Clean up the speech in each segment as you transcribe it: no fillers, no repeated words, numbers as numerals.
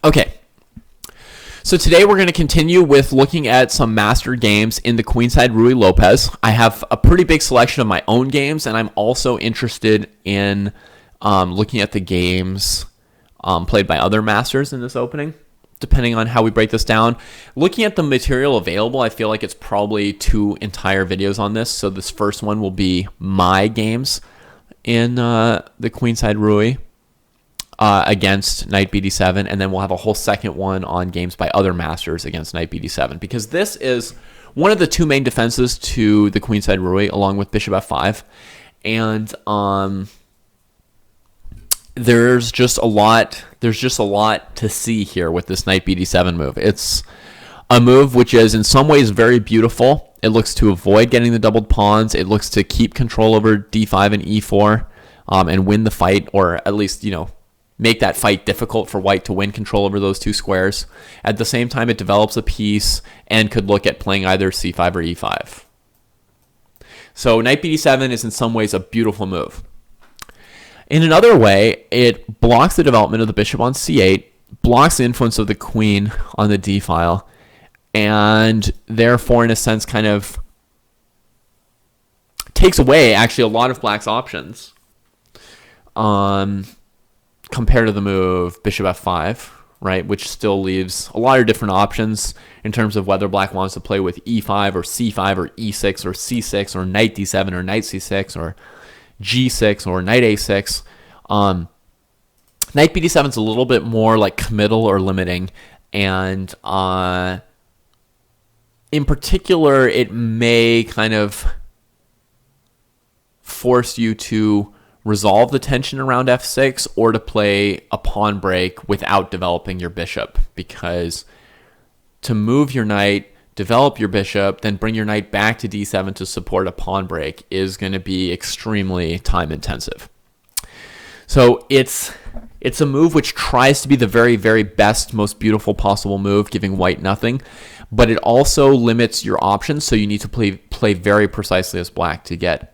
Okay, so today we're going to continue with looking at some master games in the Qside Ruy Lopez. I have a pretty big selection of my own games, and I'm also interested in looking at the games played by other masters in this opening, depending on how we break this down. Looking at the material available, I feel like it's probably 2 entire videos on this. So this first one will be my games in the Qside Ruy against Nbd7, and then we'll have a whole second one on games by other masters against Nbd7, because this is one of the 2 main defenses to the Qside Ruy, along with bishop f5, and there's just a lot to see here with this Nbd7 move. It's a move which is in some ways very beautiful. It looks to avoid getting the doubled pawns. It looks to keep control over d5 and e4 and win the fight, or at least, make that fight difficult for white to win control over those 2 squares. At the same time, it develops a piece and could look at playing either c5 or e5. So Nbd7 is in some ways a beautiful move. In another way, it blocks the development of the bishop on c8, blocks the influence of the queen on the d file, and therefore, in a sense, kind of takes away actually a lot of black's options compared to the move bishop f5, right, which still leaves a lot of different options in terms of whether black wants to play with e5 or c5 or e6 or c6 or knight d7 or knight c6 or g6 or knight a6. Knight bd7 is a little bit more like committal or limiting, and in particular, it may kind of force you to resolve the tension around f6 or to play a pawn break without developing your bishop, because to move your knight, develop your bishop, then bring your knight back to d7 to support a pawn break is going to be extremely time intensive. So it's a move which tries to be the very, very best, most beautiful possible move, giving white nothing, but it also limits your options, so you need to play very precisely as black to get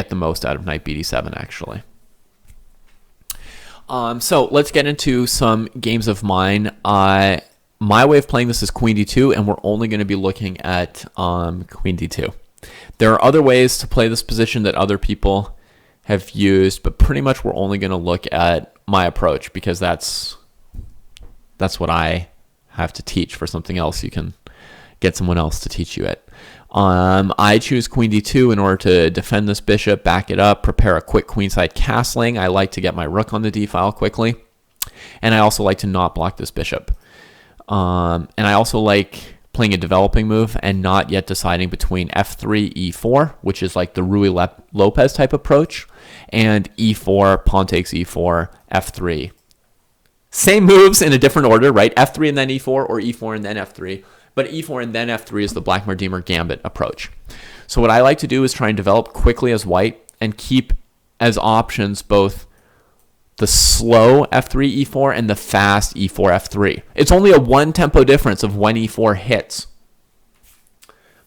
the most out of knight bd7, actually. So let's get into some games of mine. My way of playing this is queen d2, and we're only going to be looking at queen d2. There are other ways to play this position that other people have used, but pretty much we're only going to look at my approach, because that's what I have to teach. For something else, you can get someone else to teach you it. I choose queen d2 in order to defend this bishop, back it up, prepare a quick queenside castling. I like to get my rook on the d file quickly, and I also like to not block this bishop. And I also like playing a developing move and not yet deciding between f3, e4, which is like the Ruy Lopez type approach, and e4, pawn takes e4, f3. Same moves in a different order, right? f3 and then e4, or e4 and then f3. But e4 and then f3 is the Blackmer-Deemer gambit approach. So what I like to do is try and develop quickly as white and keep as options both the slow f3, e4 and the fast e4, f3. It's only a 1 tempo difference of when e4 hits.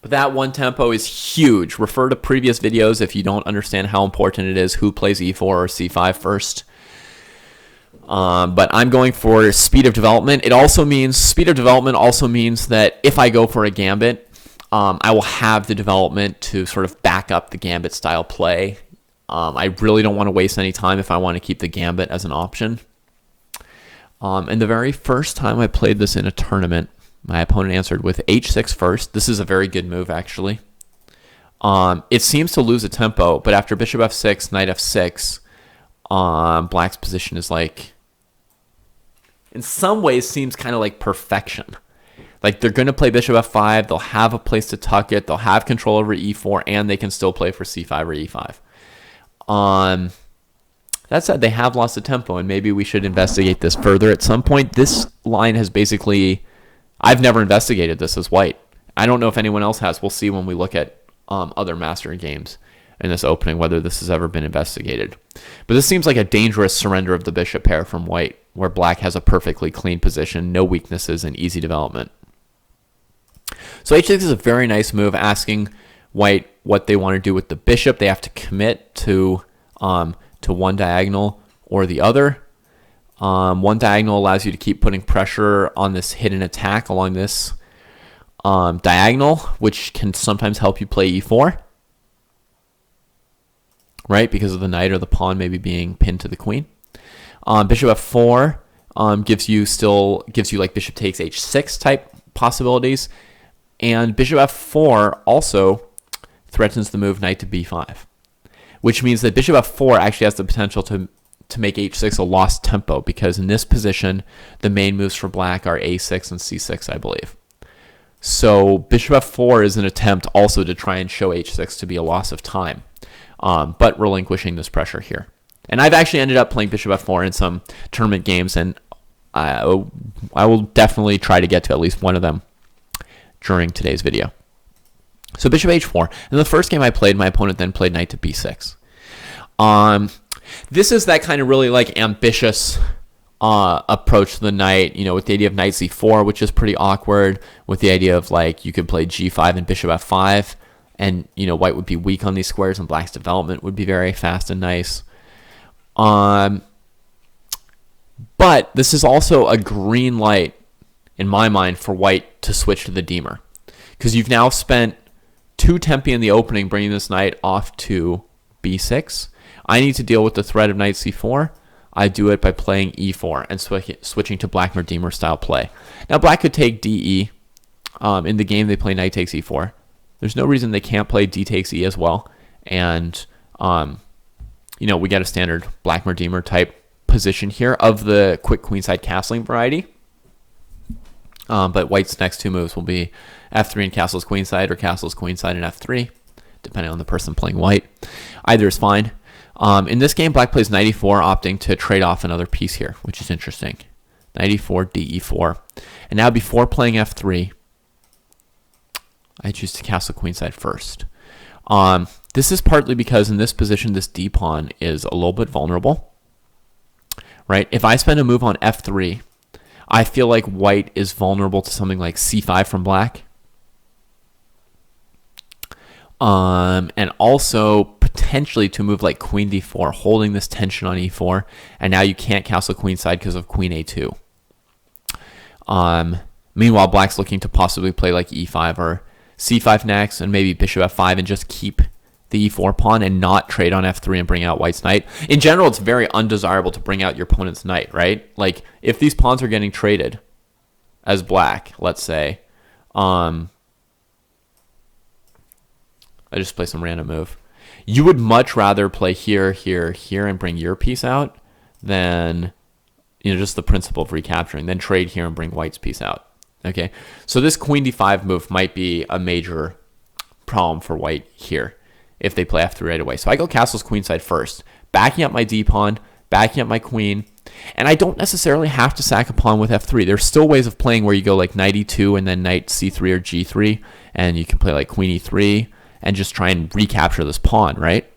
But that 1 tempo is huge. Refer to previous videos if you don't understand how important it is who plays e4 or c5 first. But I'm going for speed of development. Speed of development also means that if I go for a gambit, I will have the development to sort of back up the gambit style play. I really don't want to waste any time if I want to keep the gambit as an option. And the very first time I played this in a tournament, my opponent answered with h6 first. This is a very good move, actually. It seems to lose a tempo, but after bishop f6, knight f6, black's position is like, in some ways, seems kind of like perfection. Like they're going to play bishop f5, they'll have a place to tuck it, they'll have control over e4, and they can still play for c5 or e5. That said, they have lost the tempo, and maybe we should investigate this further at some point. This line has basically, I've never investigated this as white. I don't know if anyone else has. We'll see when we look at other master games in this opening, whether this has ever been investigated. But this seems like a dangerous surrender of the bishop pair from white, where black has a perfectly clean position, no weaknesses, and easy development. So h6 is a very nice move, asking white what they want to do with the bishop. They have to commit to one diagonal or the other. One diagonal allows you to keep putting pressure on this hidden attack along this diagonal, which can sometimes help you play e4, right? Because of the knight or the pawn maybe being pinned to the queen. Bishop f4 gives you like bishop takes h6 type possibilities, and bishop f4 also threatens the move knight to b5, which means that bishop f4 actually has the potential to make h6 a lost tempo, because in this position the main moves for black are a6 and c6, I believe. So bishop f4 is an attempt also to try and show h6 to be a loss of time, but relinquishing this pressure here. And I've actually ended up playing bishop f4 in some tournament games, and I will definitely try to get to at least one of them during today's video. So bishop h4. In the first game I played, my opponent then played knight to b6. This is that kind of really like ambitious approach to the knight, with the idea of knight c4, which is pretty awkward, with the idea of like you could play g5 and bishop f5, and white would be weak on these squares and black's development would be very fast and nice. But this is also a green light in my mind for white to switch to the Deemer, because you've now spent 2 tempi in the opening bringing this knight off to b6. I need to deal with the threat of knight c4. I do it by playing e4 and switching to Blackmer-Deemer style play. Now black could take de. In the game they play knight takes e4. There's no reason they can't play d takes e as well. And we get a standard Blackmer-Deemer type position here of the quick queenside castling variety. But white's next 2 moves will be f3 and castles queenside, or castles queenside and f3, depending on the person playing white. Either is fine. In this game, black plays knight e4, opting to trade off another piece here, which is interesting. Knight e4, de4. And now before playing f3, I choose to castle queenside first. This is partly because in this position, this d pawn is a little bit vulnerable, right? If I spend a move on f3, I feel like white is vulnerable to something like c5 from black. And also potentially to move like queen d4, holding this tension on e4, and now you can't castle queenside because of queen a2. Meanwhile, black's looking to possibly play like e5 or c5 next, and maybe bishop f5, and just keep the e4 pawn and not trade on f3 and bring out white's knight. In general, it's very undesirable to bring out your opponent's knight, right? Like if these pawns are getting traded as black, let's say, I just play some random move. You would much rather play here, here, here, and bring your piece out than, just the principle of recapturing. Then trade here and bring white's piece out. Okay, so this queen d5 move might be a major problem for white here if they play f3 right away. So I go castles queenside first, backing up my d pawn, backing up my queen, and I don't necessarily have to sack a pawn with f3. There's still ways of playing where you go like knight e2 and then knight c3 or g3, and you can play like queen e3 and just try and recapture this pawn, right?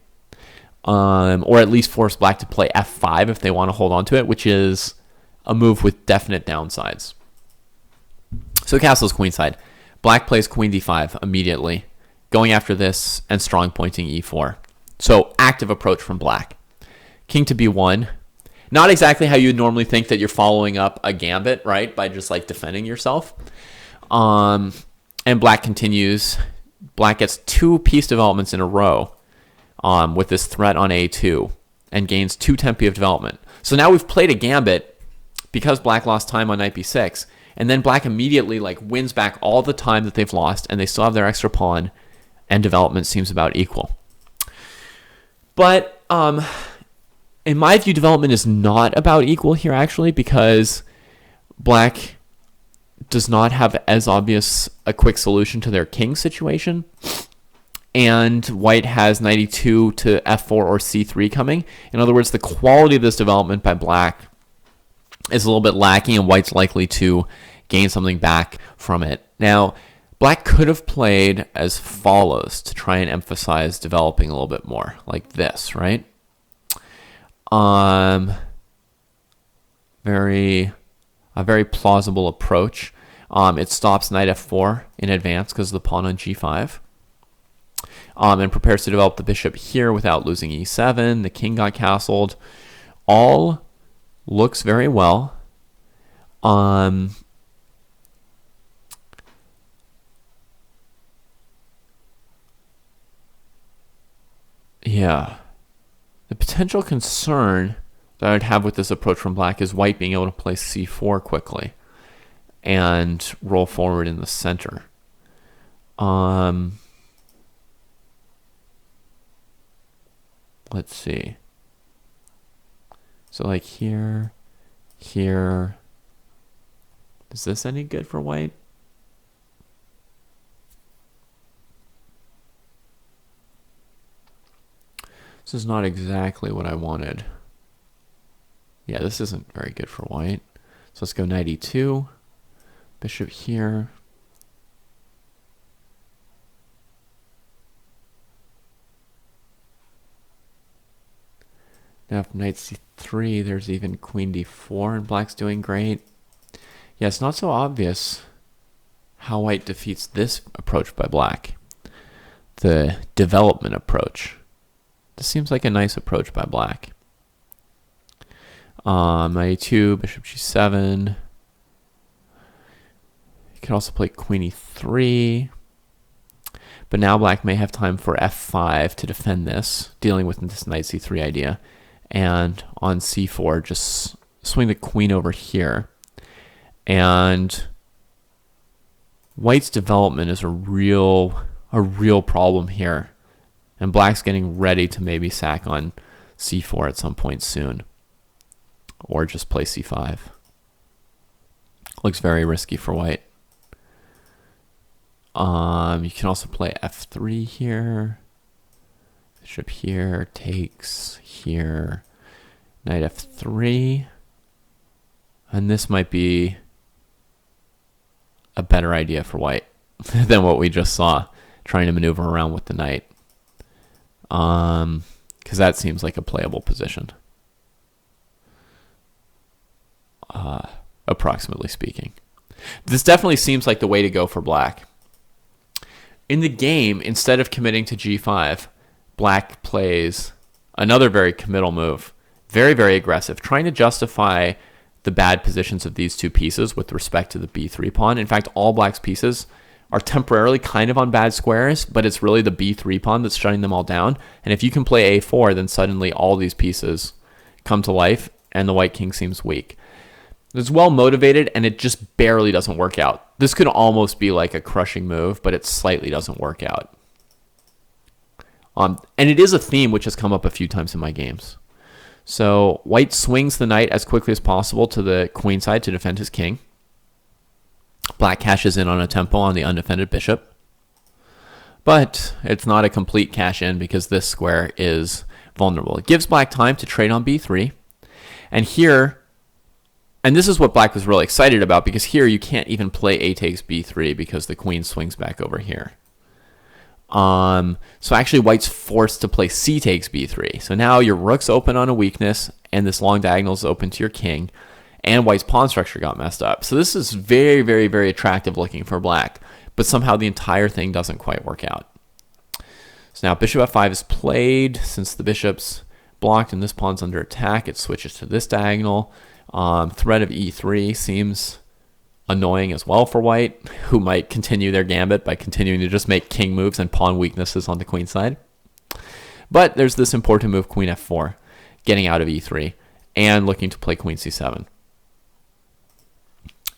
Or at least force black to play f5 if they want to hold on to it, which is a move with definite downsides. So castles queenside. Black plays queen d5 immediately, going after this and strong pointing e4. So active approach from black. King to b1. Not exactly how you'd normally think that you're following up a gambit, right? By just like defending yourself. And black continues. Black gets 2 piece developments in a row with this threat on a2 and gains 2 tempi of development. So now we've played a gambit because black lost time on knight b6, and then black immediately like wins back all the time that they've lost, and they still have their extra pawn, and development seems about equal. But in my view, development is not about equal here actually, because black does not have as obvious a quick solution to their king situation, and white has knight e2 to f4 or c3 coming. In other words, the quality of this development by black is a little bit lacking, and white's likely to gain something back from it. Now, black could have played as follows to try and emphasize developing a little bit more, like this, right? A very plausible approach. It stops knight f4 in advance because of the pawn on g5, and prepares to develop the bishop here without losing e7. The king got castled. All looks very well. Yeah. The potential concern that I'd have with this approach from black is white being able to play c4 quickly and roll forward in the center. Let's see. So like here, here. Is this any good for white? This is not exactly what I wanted. Yeah, this isn't very good for white. So let's go knight e2, bishop here. Now if knight c3, there's even queen d4, and black's doing great. Yeah, it's not so obvious how white defeats this approach by black. The development approach. This seems like a nice approach by black. Knight e2, bishop g7. You can also play queen e3. But now black may have time for f5 to defend this, dealing with this knight c3 idea. And on c4, just swing the queen over here. And white's development is a real problem here. And black's getting ready to maybe sack on c4 at some point soon. Or just play c5. Looks very risky for white. You can also play f3 here. Bishop here, takes here. Knight f3. And this might be a better idea for white than what we just saw, trying to maneuver around with the knight. Because that seems like a playable position. Approximately speaking. This definitely seems like the way to go for black. In the game, instead of committing to g5, black plays another very committal move. Very, very aggressive, trying to justify the bad positions of these two pieces with respect to the b3 pawn. In fact, all black's pieces are temporarily kind of on bad squares, but it's really the b3 pawn that's shutting them all down. And if you can play a4, then suddenly all these pieces come to life, and the white king seems weak. It's well motivated, and it just barely doesn't work out. This could almost be like a crushing move, but it slightly doesn't work out. And it is a theme which has come up a few times in my games. So white swings the knight as quickly as possible to the queen side to defend his king. Black cashes in on a tempo on the undefended bishop. But it's not a complete cash in because this square is vulnerable. It gives black time to trade on b3. And here, and this is what black was really excited about, because here you can't even play a takes b3 because the queen swings back over here. So actually white's forced to play c takes b3. So now your rook's open on a weakness, and this long diagonal is open to your king, and white's pawn structure got messed up. So this is very, very, very attractive looking for black, but somehow the entire thing doesn't quite work out. So now bishop f5 is played. Since the bishop's blocked and this pawn's under attack, it switches to this diagonal. Threat of e3 seems annoying as well for white, who might continue their gambit by continuing to just make king moves and pawn weaknesses on the queen side. But there's this important move, queen f4, getting out of e3 and looking to play queen c7.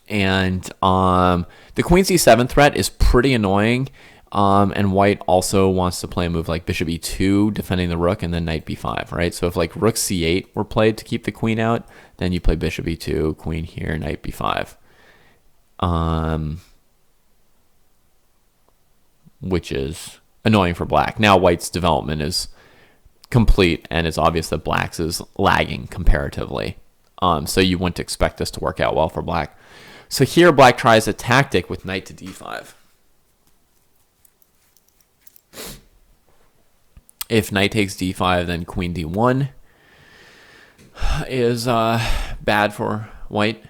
And the queen c7 threat is pretty annoying, and white also wants to play a move like bishop e2, defending the rook, and then knight b5, right? So if like rook c8 were played to keep the queen out, then you play bishop e2, queen here, knight b5. Which is annoying for black. Now white's development is complete, and it's obvious that black's is lagging comparatively. So you wouldn't expect this to work out well for black. So here black tries a tactic with knight to d5. If knight takes d5, then queen d1 is bad for white.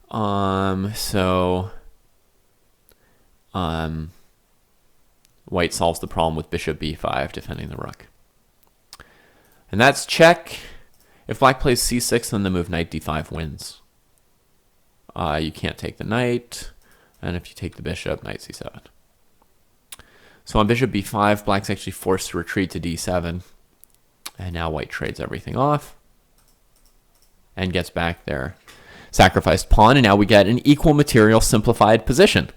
White solves the problem with bishop b5, defending the rook. And that's check. If black plays c6, then the move knight d5 wins. You can't take the knight, and if you take the bishop, knight c7. So on bishop b5, black's actually forced to retreat to d7, and now white trades everything off and gets back their sacrificed pawn, and now we get an equal material simplified position.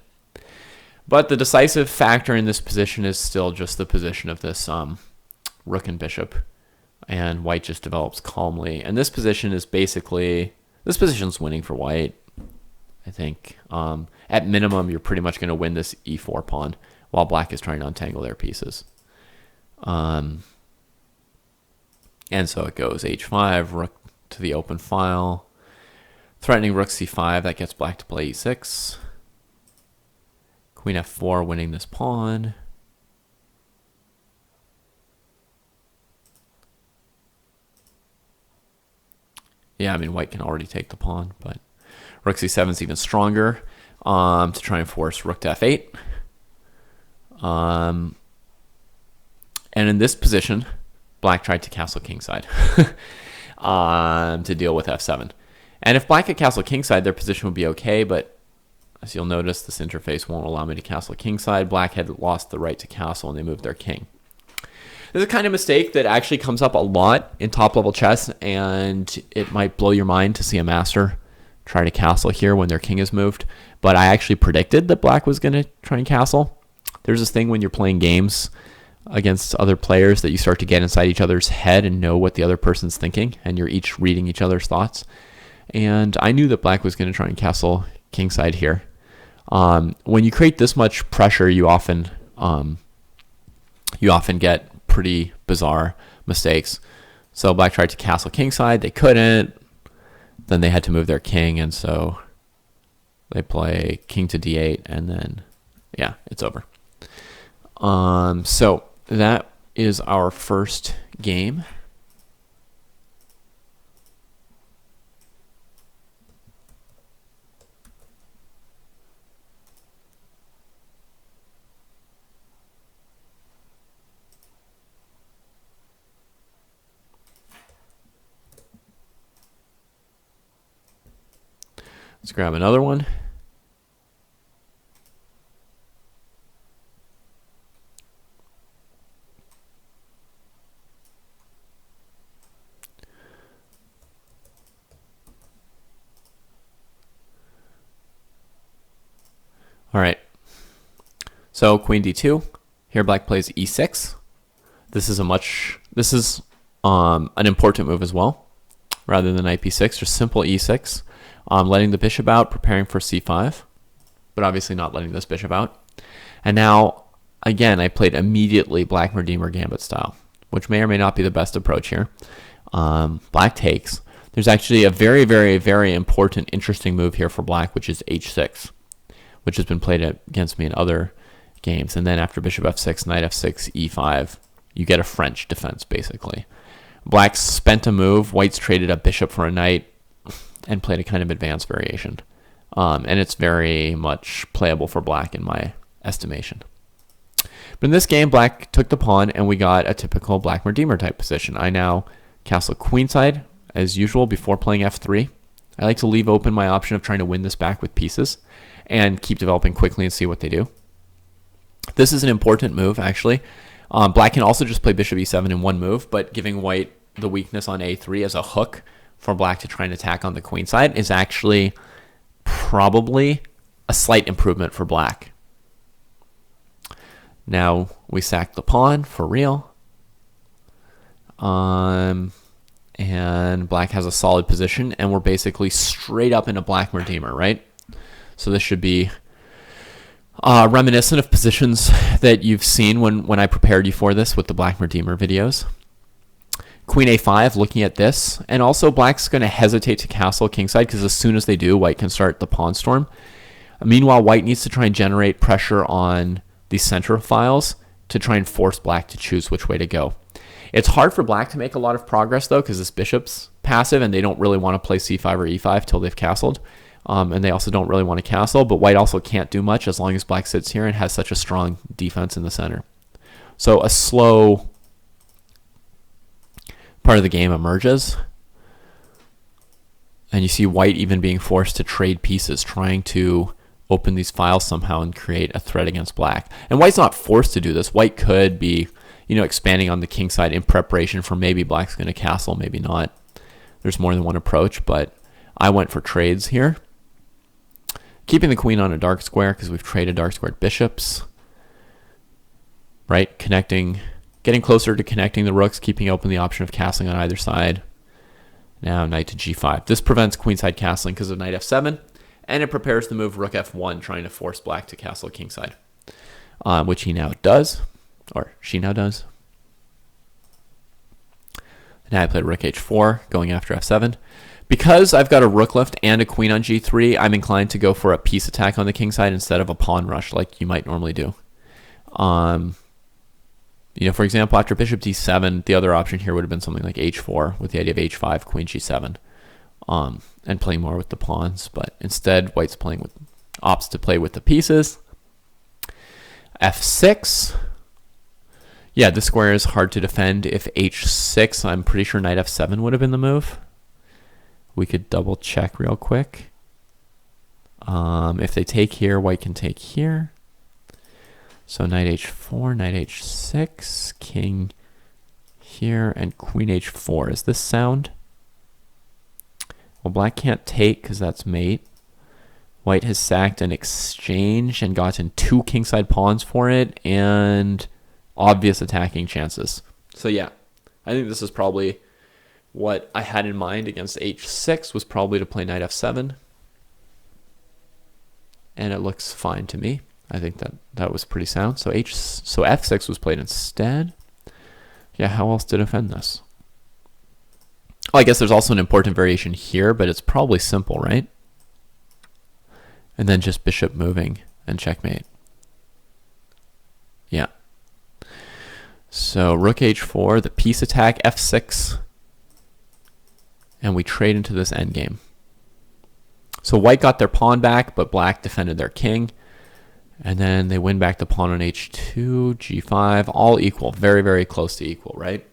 But the decisive factor in this position is still just the position of this rook and bishop, and white just develops calmly. And this position is basically, this position's winning for white, I think. At minimum, you're pretty much going to win this e4 pawn while black is trying to untangle their pieces. And so it goes h5, rook to the open file, threatening rook c5. That gets black to play e6. Queen f4, winning this pawn. Yeah, I mean, white can already take the pawn, but rook c7 is even stronger to try and force rook to f8. And in this position, black tried to castle kingside to deal with f7. And if black had castle kingside, their position would be okay, but as you'll notice, this interface won't allow me to castle kingside. Black had lost the right to castle, and they moved their king. This is a kind of mistake that actually comes up a lot in top-level chess, and it might blow your mind to see a master try to castle here when their king is moved. But I actually predicted that black was going to try and castle. There's this thing when you're playing games against other players that you start to get inside each other's head and know what the other person's thinking, and you're each reading each other's thoughts. And I knew that black was going to try and castle kingside here. When you create this much pressure, you often get pretty bizarre mistakes. So black tried to castle kingside, they couldn't. Then they had to move their king, and so they play king to d8, and then yeah, it's over. So that is our first game. Let's grab another one. All right. So queen d2. Here black plays e6. This is an important move as well. Rather than knight b6, just simple e6. Letting the bishop out, preparing for c5, but obviously not letting this bishop out. And now, again, I played immediately Black Redeemer Gambit style, which may or may not be the best approach here. Black takes. There's actually a very, very, very important, interesting move here for black, which is h6, which has been played against me in other games. And then after bishop f6, knight f6, e5, you get a French defense, basically. Black spent a move, white's traded a bishop for a knight, and played a kind of advanced variation. And it's very much playable for black in my estimation. But in this game, black took the pawn, and we got a typical Black Redeemer type position. I now castle queenside, as usual, before playing f3. I like to leave open my option of trying to win this back with pieces and keep developing quickly and see what they do. This is an important move, actually. Black can also just play bishop e7 in one move, but giving white the weakness on a3 as a hook for black to try and attack on the queen side is actually probably a slight improvement for black. Now we sack the pawn for real. And black has a solid position, and we're basically straight up into Black Redeemer, right? So this should be reminiscent of positions that you've seen when I prepared you for this with the Black Redeemer videos. Queen a5, looking at this, and also black's going to hesitate to castle kingside because as soon as they do, white can start the pawn storm. Meanwhile, white needs to try and generate pressure on the center files to try and force black to choose which way to go. It's hard for black to make a lot of progress, though, because this bishop's passive, and they don't really want to play c5 or e5 till they've castled. And they also don't really want to castle, but white also can't do much as long as black sits here and has such a strong defense in the center. So a slow part of the game emerges. And you see white even being forced to trade pieces, trying to open these files somehow and create a threat against black. And white's not forced to do this. White could be, expanding on the king side in preparation for maybe black's going to castle, maybe not. There's more than one approach, but I went for trades here. Keeping the queen on a dark square because we've traded dark squared bishops. Right? Getting closer to connecting the rooks, keeping open the option of castling on either side. Now knight to g5. This prevents queenside castling because of knight f7, and it prepares the move rook f1, trying to force black to castle kingside, which he now does, or she now does. Now I played rook h4, going after f7. Because I've got a rook left and a queen on g3, I'm inclined to go for a piece attack on the king side instead of a pawn rush like you might normally do. For example, after bishop d7, the other option here would have been something like h4 with the idea of h5, queen g7, and playing more with the pawns. But instead, white's opts to play with the pieces. f6. Yeah, this square is hard to defend. If h6, I'm pretty sure knight f7 would have been the move. We could double check real quick. If they take here, white can take here. So knight h4, knight h6, king here, and queen h4. Is this sound? Well, black can't take because that's mate. White has sacked an exchange and gotten 2 kingside pawns for it and obvious attacking chances. So yeah, I think this is probably what I had in mind against h6 was probably to play knight f7. And it looks fine to me. I think that was pretty sound. So f6 was played instead. Yeah, how else to defend this? Well, I guess there's also an important variation here, but it's probably simple, right? And then just bishop moving and checkmate. Yeah. So rook h4, the piece attack, f6, and we trade into this endgame. So white got their pawn back, but black defended their king. And then they win back the pawn on h2, g5, all equal, very, very close to equal, right?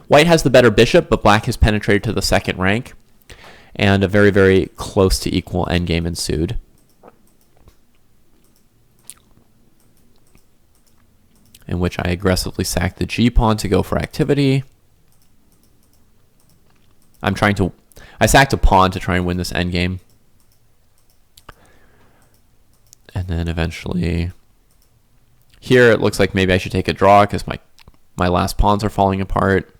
White has the better bishop, but black has penetrated to the second rank, and a very, very close to equal endgame ensued. In which I aggressively sacked the g-pawn to go for activity. I sacked a pawn to try and win this endgame. And then eventually, here it looks like maybe I should take a draw because my last pawns are falling apart.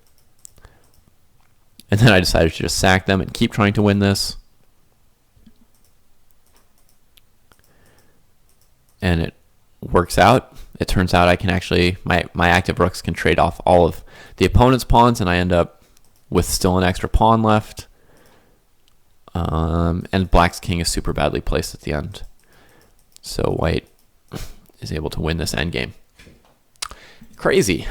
And then I decided to just sack them and keep trying to win this. And it works out. It turns out I can actually, my active rooks can trade off all of the opponent's pawns, and I end up with still an extra pawn left. And black's king is super badly placed at the end. So white is able to win this endgame. Crazy.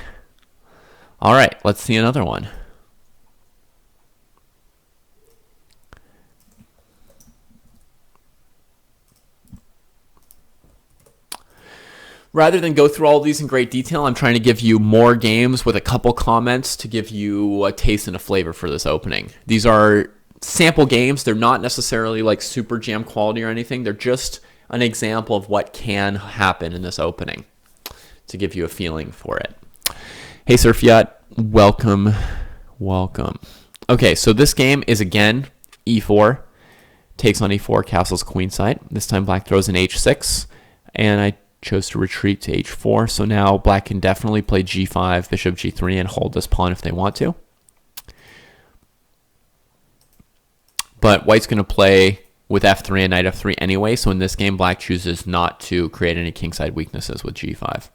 All right, let's see another one. Rather than go through all of these in great detail, I'm trying to give you more games with a couple comments to give you a taste and a flavor for this opening. These are sample games. They're not necessarily like super jam quality or anything. They're just an example of what can happen in this opening to give you a feeling for it. Hey Surfyat, welcome. Okay, so this game is again e4, takes on e4, castles queenside. This time black throws an h6, and I chose to retreat to h4, so now black can definitely play g5, bishop g3, and hold this pawn if they want to. But white's going to play with f3 and knight f3 anyway, so in this game, black chooses not to create any kingside weaknesses with g5.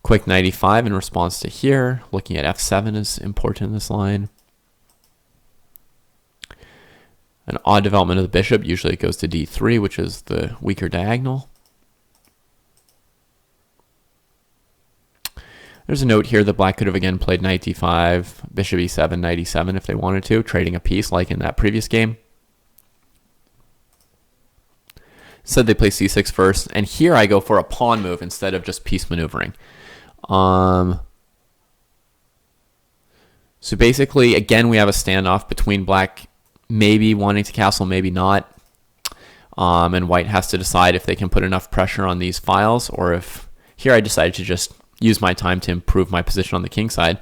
Quick knight e5 in response to here. Looking at f7 is important in this line. An odd development of the bishop. Usually it goes to d3, which is the weaker diagonal. There's a note here that black could have again played knight d5, bishop e7, knight e7 if they wanted to, trading a piece like in that previous game. Instead they play c6 first, and here I go for a pawn move instead of just piece maneuvering. So basically, again, we have a standoff between black maybe wanting to castle, maybe not. And white has to decide if they can put enough pressure on these files, or if here I decided to just use my time to improve my position on the king side.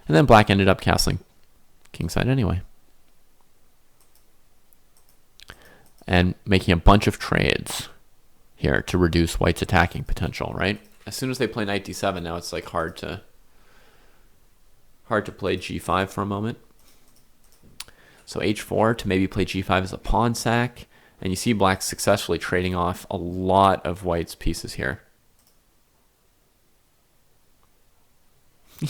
And then black ended up castling king side anyway. And making a bunch of trades here to reduce white's attacking potential, right? As soon as they play knight d7, now it's like hard to play g5 for a moment. So h4 to maybe play g5 as a pawn sack. And you see black successfully trading off a lot of white's pieces here.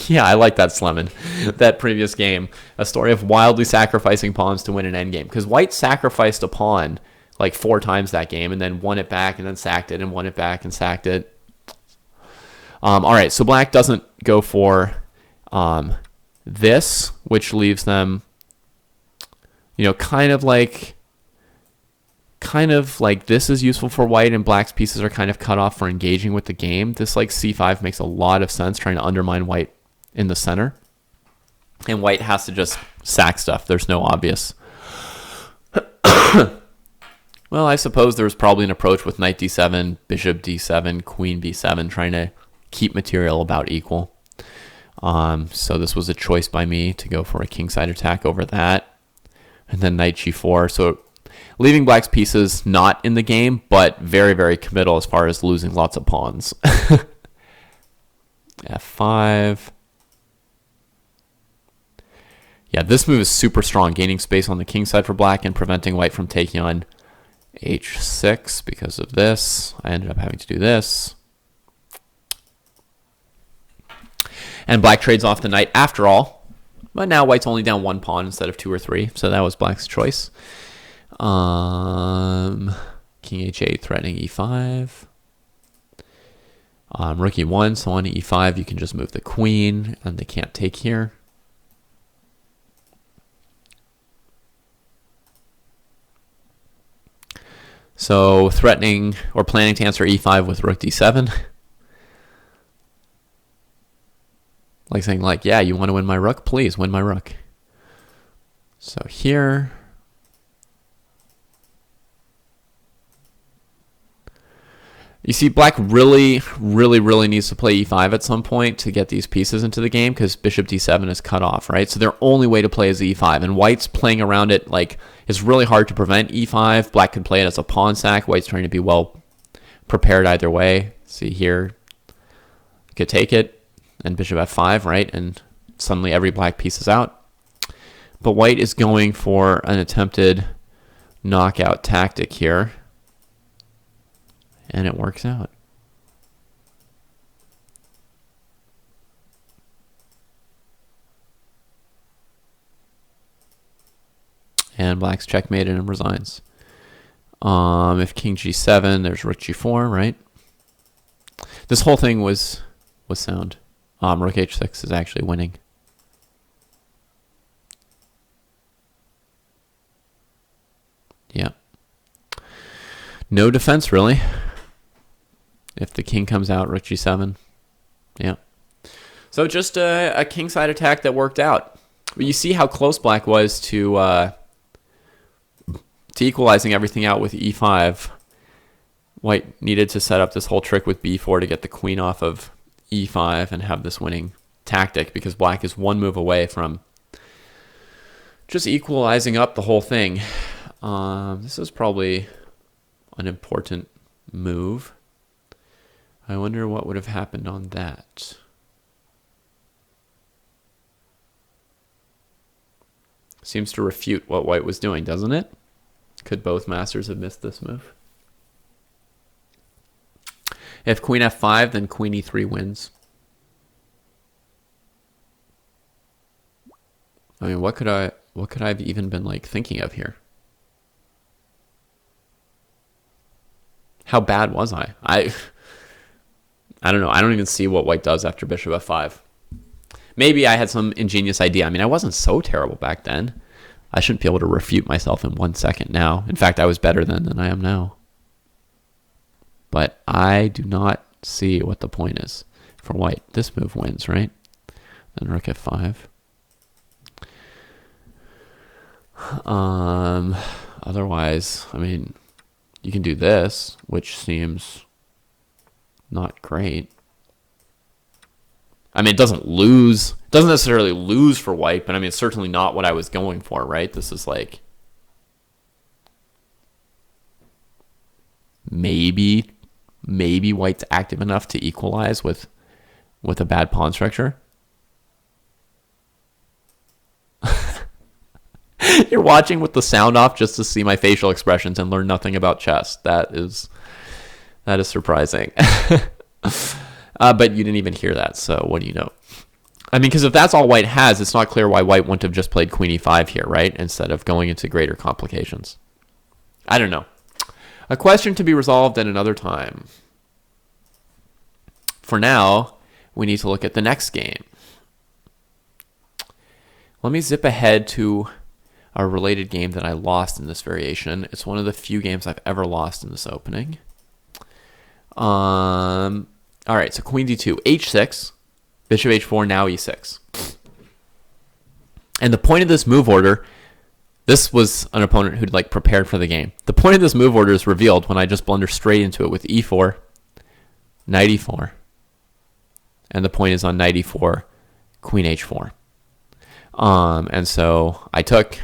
Yeah, I like that, Slemon. That previous game, a story of wildly sacrificing pawns to win an endgame. Because white sacrificed a pawn like 4 times that game, and then won it back, and then sacked it, and won it back, and sacked it. All right, so black doesn't go for this, which leaves them, you know, kind of like this is useful for white, and black's pieces are kind of cut off for engaging with the game. This like c5 makes a lot of sense, trying to undermine white in the center. And white has to just sack stuff. There's no obvious. Well, I suppose there was probably an approach with knight d7, bishop d7, queen b7, trying to keep material about equal. So this was a choice by me to go for a kingside attack over that. And then knight g4. So leaving black's pieces not in the game, but very, very committal as far as losing lots of pawns. f5. Yeah, this move is super strong, gaining space on the king side for black and preventing white from taking on h6 because of this. I ended up having to do this. And black trades off the knight after all. But now white's only down 1 pawn instead of 2 or 3. So that was black's choice. King h8 threatening e5. Rook e1, so on e5 you can just move the queen, and they can't take here. So threatening or planning to answer e5 with rook d7. Like saying like, yeah, you want to win my rook? Please win my rook. So here, you see black really needs to play e5 at some point to get these pieces into the game, because bishop d7 is cut off, right? So their only way to play is e5, and white's playing around it. Like, it's really hard to prevent e5. Black could play it as a pawn sack. White's trying to be well prepared either way. See here, you could take it, and bishop f5, right? And suddenly every black piece is out. But white is going for an attempted knockout tactic here. And it works out. And black's checkmated and resigns. If king g7, there's rook g4, right? This whole thing was sound. Rook h6 is actually winning. Yeah. No defense, really. If the king comes out, rook g7. Yeah. So just a kingside attack that worked out. But you see how close black was to equalizing everything out with e5. White needed to set up this whole trick with b4 to get the queen off of e5 and have this winning tactic, because black is 1 move away from just equalizing up the whole thing. This is probably an important move. I wonder what would have happened on that. Seems to refute what white was doing, doesn't it? Could both masters have missed this move? If queen f5, then queen e3 wins. I mean, what could I have even been like thinking of here? How bad was I? I don't know. I don't even see what white does after bishop f5. Maybe I had some ingenious idea. I mean, I wasn't so terrible back then. I shouldn't be able to refute myself in 1 second now. In fact, I was better then than I am now. But I do not see what the point is for white. This move wins, right? Then rook f5. Otherwise, I mean, you can do this, which seems not great. I mean, it doesn't necessarily lose for white, but I mean, it's certainly not what I was going for, right? This is like maybe white's active enough to equalize with a bad pawn structure. You're watching with the sound off just to see my facial expressions and learn nothing about chess. That is surprising. But you didn't even hear that, so what do you know? I mean, because if that's all white has, it's not clear why white wouldn't have just played queen e5 here, right? Instead of going into greater complications. I don't know. A question to be resolved at another time. For now, we need to look at the next game. Let me zip ahead to a related game that I lost in this variation. It's one of the few games I've ever lost in this opening. All right, so queen d2, h6, bishop h4, now e6. And the point of this move order, this was an opponent who'd like prepared for the game. The point of this move order is revealed when I just blunder straight into it with e4, knight e4. And the point is on knight e4, queen h4. And so I took,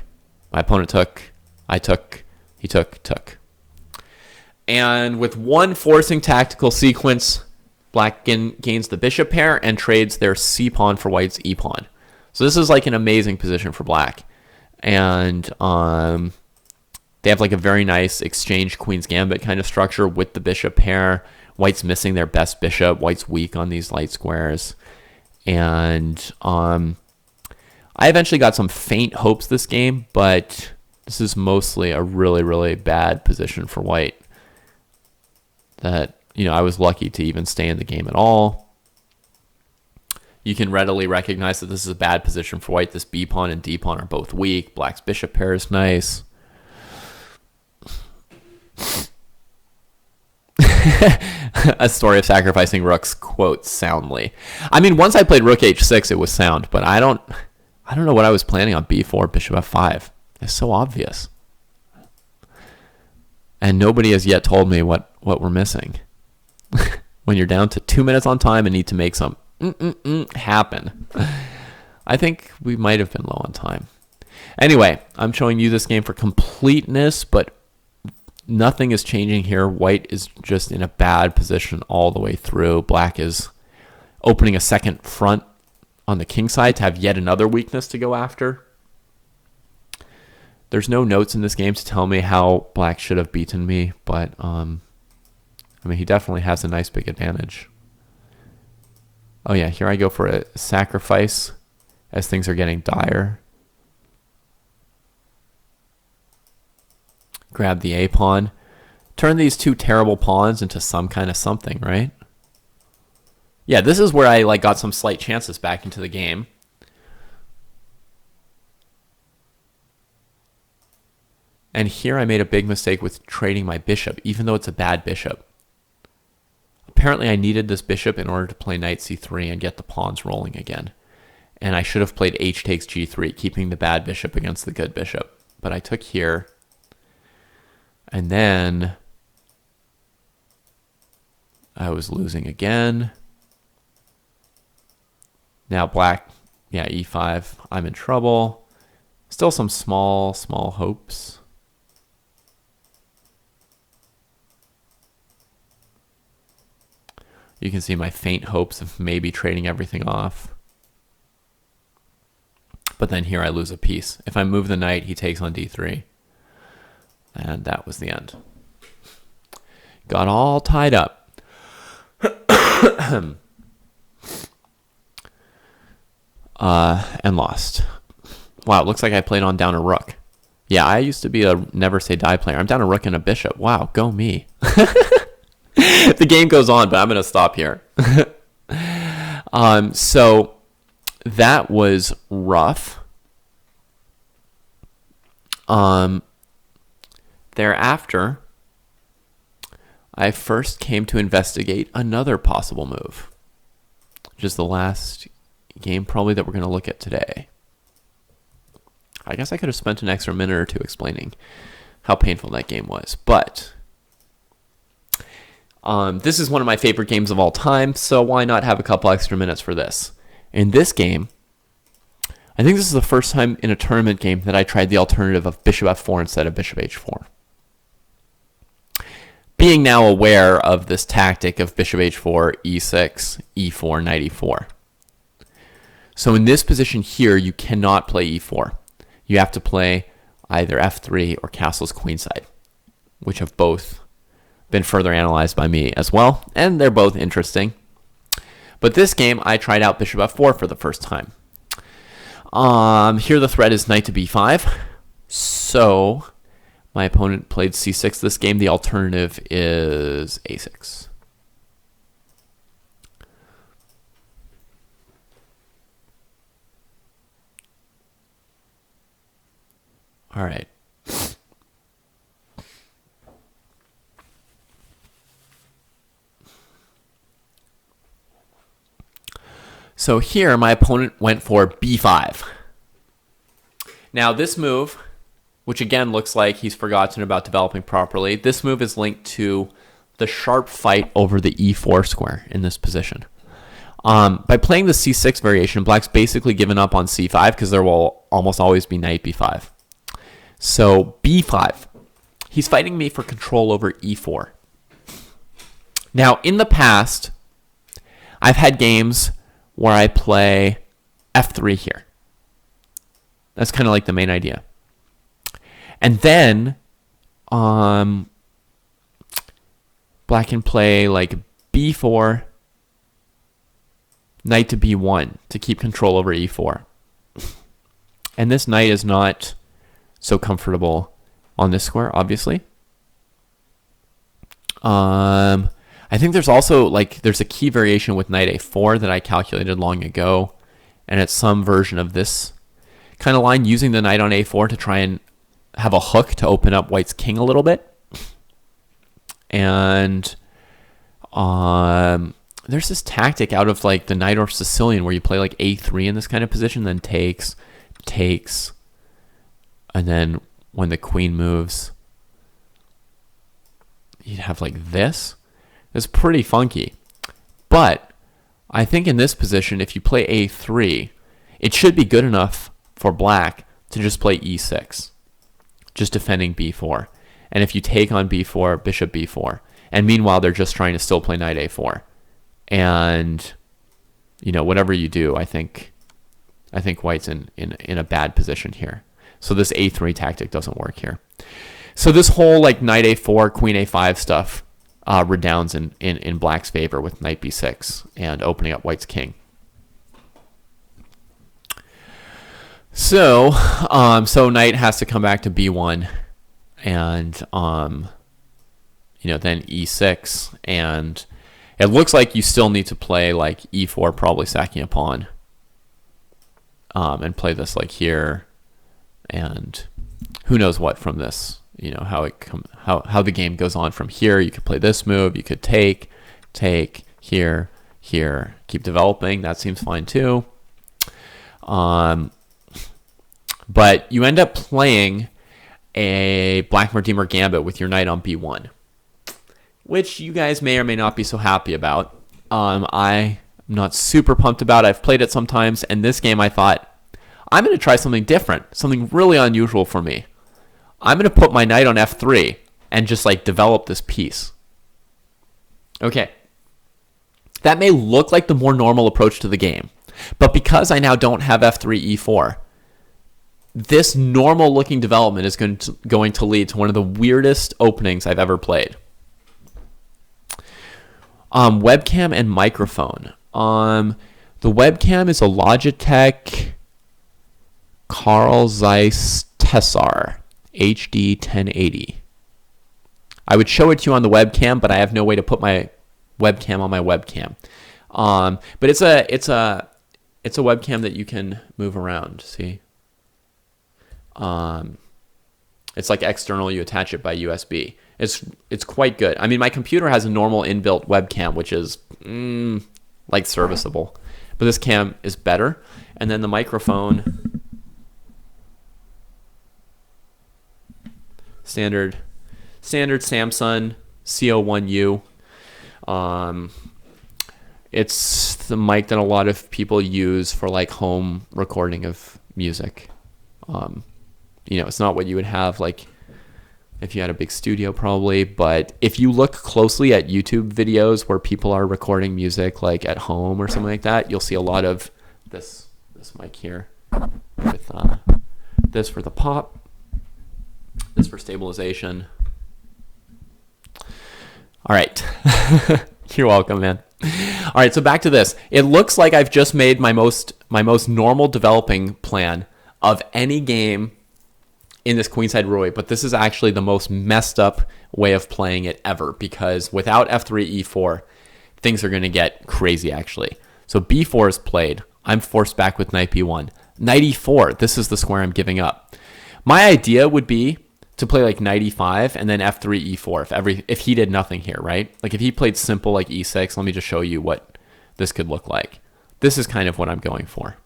my opponent took, I took, he took. And with one forcing tactical sequence, black gains the bishop pair and trades their c pawn for white's e pawn. So this is like an amazing position for black. And they have like a very nice exchange queen's gambit kind of structure with the bishop pair. White's missing their best bishop. White's weak on these light squares. And I eventually got some faint hopes this game, but this is mostly a really, really bad position for white. That, you know, I was lucky to even stay in the game at all. You can readily recognize that this is a bad position for white. This b pawn and d pawn are both weak. Black's bishop pair is nice. A story of sacrificing rooks, quote, soundly. I mean, once I played rook h6, it was sound, but I don't know what I was planning on b4, bishop f5. It's so obvious. And nobody has yet told me what we're missing. When you're down to 2 minutes on time and need to make some happen. I think we might have been low on time. Anyway, I'm showing you this game for completeness, but nothing is changing here. White is just in a bad position all the way through. Black is opening a second front on the king side to have yet another weakness to go after. There's no notes in this game to tell me how black should have beaten me, but I mean, he definitely has a nice big advantage. Oh yeah, here I go for a sacrifice as things are getting dire. Grab the a pawn. Turn these two terrible pawns into some kind of something, right? Yeah, this is where I like got some slight chances back into the game. And here I made a big mistake with trading my bishop, even though it's a bad bishop. Apparently I needed this bishop in order to play knight c3 and get the pawns rolling again. And I should have played h takes g3, keeping the bad bishop against the good bishop. But I took here. And then I was losing again. Now black, yeah, e5. I'm in trouble. Still some small hopes. You can see my faint hopes of maybe trading everything off. But then here I lose a piece. If I move the knight, he takes on d3. And that was the end. Got all tied up. And lost. Wow, it looks like I played on down a rook. Yeah, I used to be a never say die player. I'm down a rook and a bishop. Wow, go me. The game goes on, but I'm going to stop here. So that was rough. Thereafter, I first came to investigate another possible move, which is the last game probably that we're going to look at today. I guess I could have spent an extra minute or two explaining how painful that game was. But this is one of my favorite games of all time, so why not have a couple extra minutes for this? In this game, I think this is the first time in a tournament game that I tried the alternative of bishop f4 instead of bishop h4. Being now aware of this tactic of bishop h4, e6, e4, knight e4. So in this position here, you cannot play e4. You have to play either f3 or castles queenside, which have both been further analyzed by me as well, and they're both interesting. But this game, I tried out bishop f4 for the first time. Here the threat is knight to b5. So my opponent played c6 this game. The alternative is a6. All right. So here, my opponent went for b5. Now this move, which again looks like he's forgotten about developing properly, this move is linked to the sharp fight over the e4 square in this position. By playing the c6 variation, black's basically given up on c5 because there will almost always be knight b5. So b5, he's fighting me for control over e4. Now in the past, I've had games where I play f3 here. That's kind of like the main idea. And then black can play like b4, knight to b1 to keep control over e4. And this knight is not so comfortable on this square, obviously. I think there's also there's a key variation with knight a4 that I calculated long ago, and it's some version of this kind of line using the knight on a4 to try and have a hook to open up white's king a little bit. And there's this tactic out of like the Knight or Sicilian where you play like a3 in this kind of position, then takes, and then when the queen moves, you'd have like this. It's pretty funky. But I think in this position, if you play a3, it should be good enough for black to just play e6, just defending b4. And if you take on b4, bishop b4, and meanwhile they're just trying to still play knight a4. And whatever you do, I think white's in a bad position here. So this a3 tactic doesn't work here. So this whole like knight a4, queen a5 stuff redounds in black's favor with knight b6 and opening up white's king. So knight has to come back to b1 and then e6, and it looks like you still need to play like e4, probably sacking a pawn, and play this like here, and who knows what from this. How the game goes on from here. You could play this move. You could take here, keep developing. That seems fine too. But you end up playing a Black Redeemer Gambit with your knight on b1, which you guys may or may not be so happy about. I'm not super pumped about. I've played it sometimes, and this game I thought, I'm going to try something different, something really unusual for me. I'm going to put my knight on f3 and just like develop this piece. Okay. That may look like the more normal approach to the game, but because I now don't have f3, e4, this normal looking development is going to lead to one of the weirdest openings I've ever played. Webcam and microphone. The webcam is a Logitech Carl Zeiss Tessar HD 1080. I would show it to you on the webcam, but I have no way to put my webcam on my webcam. But it's a webcam that you can move around. See, it's like external. You attach it by USB. It's quite good. I mean, my computer has a normal inbuilt webcam, which is like serviceable, but this cam is better. And then the microphone standard Samsung CO1U. It's the mic that a lot of people use for like home recording of music. It's not what you would have like if you had a big studio probably, but if you look closely at YouTube videos where people are recording music like at home or something like that, you'll see a lot of this mic here with this for the pop, this for stabilization. All right. You're welcome, man. All right, so back to this. It looks like I've just made my most normal developing plan of any game in this Qside Ruy, but this is actually the most messed up way of playing it ever, because without F3, E4, things are going to get crazy, actually. So B4 is played. I'm forced back with knight B1. Knight E4, this is the square I'm giving up. My idea would be to play like knight E5 and then F3, E4 if he did nothing here, right? Like if he played simple like E6, let me just show you what this could look like. This is kind of what I'm going for.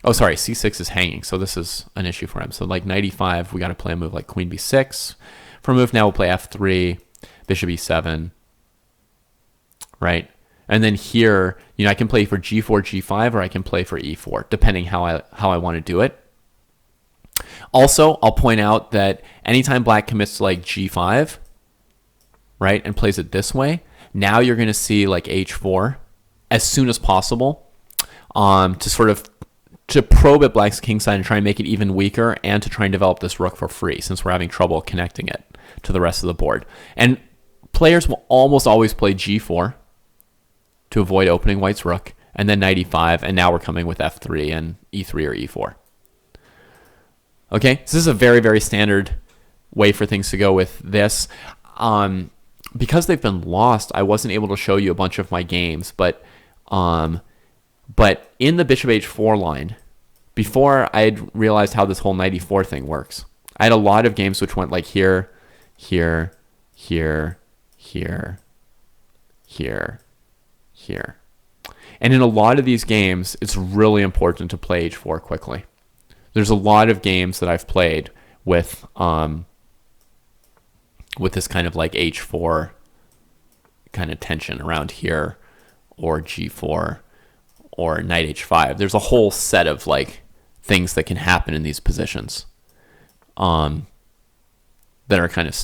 Oh, sorry, C6 is hanging, so this is an issue for him. So like knight E5, we got to play a move like queen B6. For a move now, we'll play F3, bishop E7, right? And then here, I can play for G4, G5, or I can play for E4, depending how I want to do it. Also, I'll point out that anytime black commits to like G5, right, and plays it this way, now you're going to see like H4 as soon as possible to probe at black's king side and try and make it even weaker, and to try and develop this rook for free, since we're having trouble connecting it to the rest of the board. And players will almost always play G4 to avoid opening white's rook, and then knight E5, and now we're coming with F3 and E3 or E4. Okay, so this is a very, very standard way for things to go with this. Because they've been lost, I wasn't able to show you a bunch of my games, but in the bishop H4 line, before I had realized how this whole knight E4 thing works, I had a lot of games which went like here, here, here, here, here, here. And in a lot of these games, it's really important to play H4 quickly. There's a lot of games that I've played with this kind of like H4 kind of tension around here, or G4, or knight H5. There's a whole set of like things that can happen in these positions that are kind of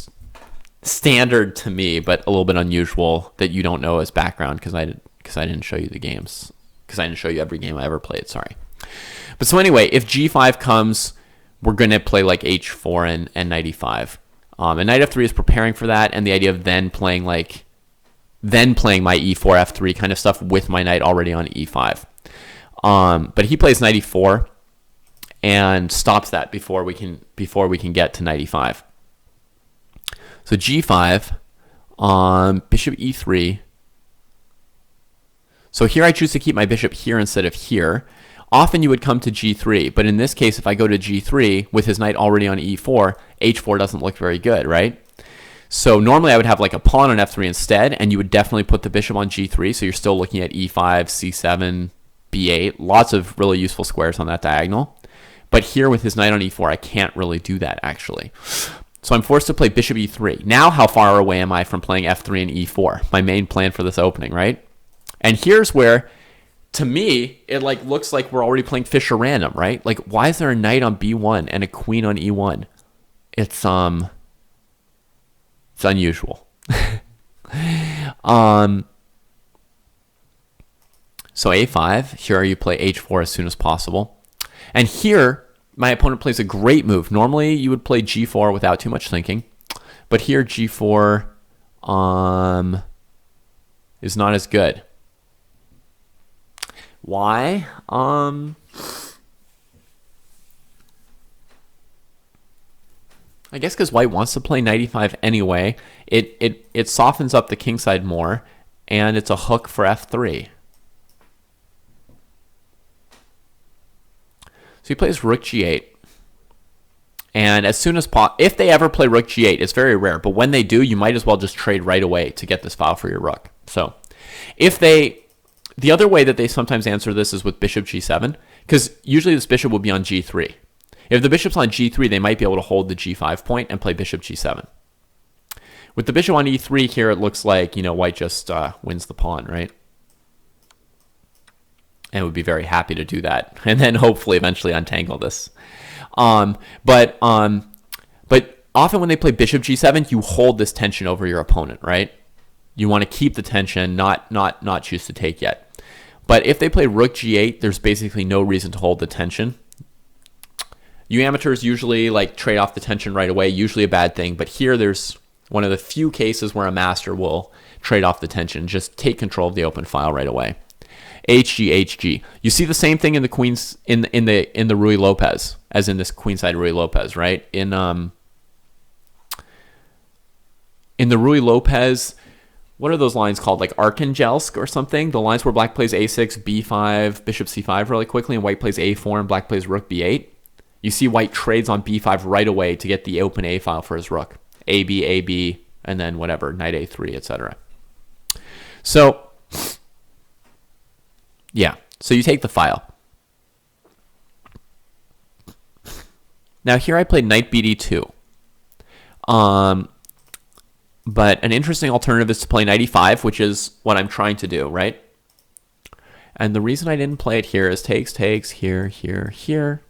standard to me, but a little bit unusual that you don't know as background because I didn't show you the games, because I didn't show you every game I ever played. Sorry. But so anyway, if G5 comes, we're going to play like H4 and knight E5. And knight F3 is preparing for that, and the idea of then playing my E4, F3 kind of stuff with my knight already on E5. But he plays knight E4 and stops that before we can get to knight E5. So G5, bishop E3. So here I choose to keep my bishop here instead of here. Often you would come to G3, but in this case, if I go to G3 with his knight already on E4, H4 doesn't look very good, right? So normally I would have like a pawn on F3 instead, and you would definitely put the bishop on G3, so you're still looking at E5, C7, B8, lots of really useful squares on that diagonal. But here with his knight on E4, I can't really do that actually. So I'm forced to play bishop E3. Now how far away am I from playing F3 and E4? My main plan for this opening, right? And here's where, to me, it like looks like we're already playing Fischer random, right? Like, why is there a knight on B1 and a queen on E1? It's unusual. So A5, here you play H4 as soon as possible. And here, my opponent plays a great move. Normally, you would play G4 without too much thinking. But here, G4 is not as good. Why? I guess because white wants to play knight E5 anyway. It softens up the king side more, and it's a hook for F3. So he plays rook G8. And as soon as if they ever play rook G8, it's very rare, but when they do, you might as well just trade right away to get this file for your rook. So the other way that they sometimes answer this is with bishop G7, because usually this bishop will be on G3. If the bishop's on g3, they might be able to hold the g5 point and play bishop g7. With the bishop on e3 here, it looks like, white just wins the pawn, right? And would be very happy to do that. And then hopefully eventually untangle this. But often when they play bishop g7, you hold this tension over your opponent, right? You want to keep the tension, not choose to take yet. But if they play rook g8, there's basically no reason to hold the tension. You amateurs usually trade off the tension right away, usually a bad thing. But here there's one of the few cases where a master will trade off the tension, just take control of the open file right away. HG, HG. You see the same thing in the queens in the Ruy Lopez as in this queenside Ruy Lopez, right? In the Ruy Lopez, what are those lines called? Like Archangelsk or something? The lines where black plays a6, b5, bishop c5 really quickly, and white plays a4 and black plays rook b8. You see white trades on b5 right away to get the open a file for his rook. AB, and then whatever, knight a3, etc. So, yeah. So you take the file. Now here I played knight bd2. But an interesting alternative is to play knight e5, which is what I'm trying to do, right? And the reason I didn't play it here is takes, here, here, here.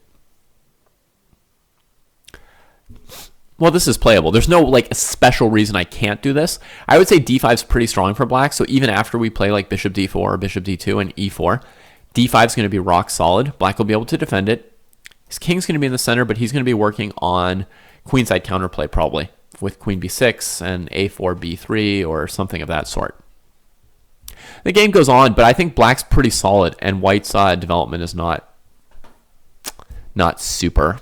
Well, this is playable. There's no a special reason I can't do this. I would say d5 is pretty strong for black. So even after we play bishop d4 or bishop d2 and e4, d5 is going to be rock solid. Black will be able to defend it. His king's going to be in the center, but he's going to be working on queenside counterplay probably with queen b6 and a4 b3 or something of that sort. The game goes on, but I think black's pretty solid and white's development is not super.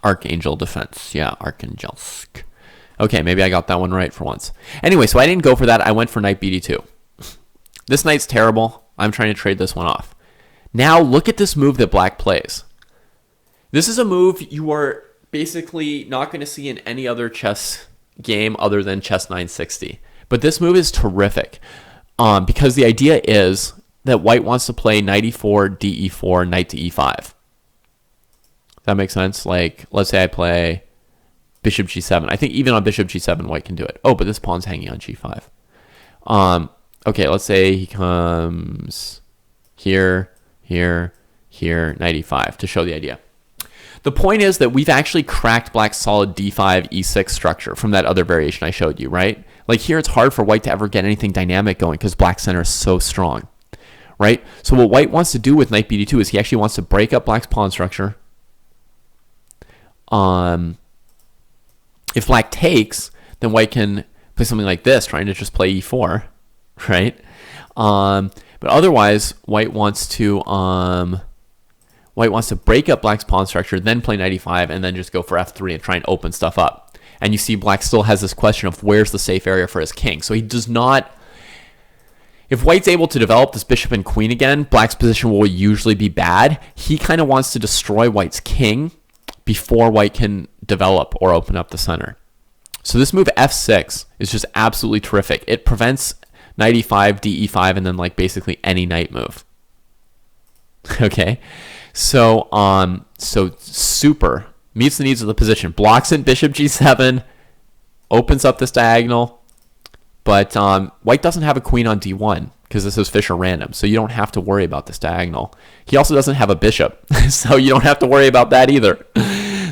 Archangel defense. Yeah, Archangelsk. Okay, maybe I got that one right for once. Anyway, so I didn't go for that. I went for knight bd2. This knight's terrible. I'm trying to trade this one off. Now look at this move that black plays. This is a move you are basically not going to see in any other chess game other than chess 960. But this move is terrific because the idea is that white wants to play knight e4, de4, knight to e5. That makes sense? Let's say I play bishop g7. I think even on bishop g7, white can do it. Oh, but this pawn's hanging on g5. Okay, let's say he comes here, here, here, knight e5 to show the idea. The point is that we've actually cracked black's solid d5, e6 structure from that other variation I showed you, right? Here it's hard for white to ever get anything dynamic going because black's center is so strong, right? So what white wants to do with knight bd2 is he actually wants to break up black's pawn structure. If black takes, then white can play something like this, trying to just play e4, right? But otherwise, white wants to break up black's pawn structure, then play knight e5, and then just go for f3 and try and open stuff up. And you see black still has this question of where's the safe area for his king. So he does not... If white's able to develop this bishop and queen again, black's position will usually be bad. He kind of wants to destroy white's king before white can develop or open up the center. So this move f6 is just absolutely terrific. It prevents knight e5, de5, and then basically any knight move. Okay, so super meets the needs of the position. Blocks in bishop g7, opens up this diagonal, but white doesn't have a queen on d1 because this is Fischer random, so you don't have to worry about this diagonal. He also doesn't have a bishop, so you don't have to worry about that either.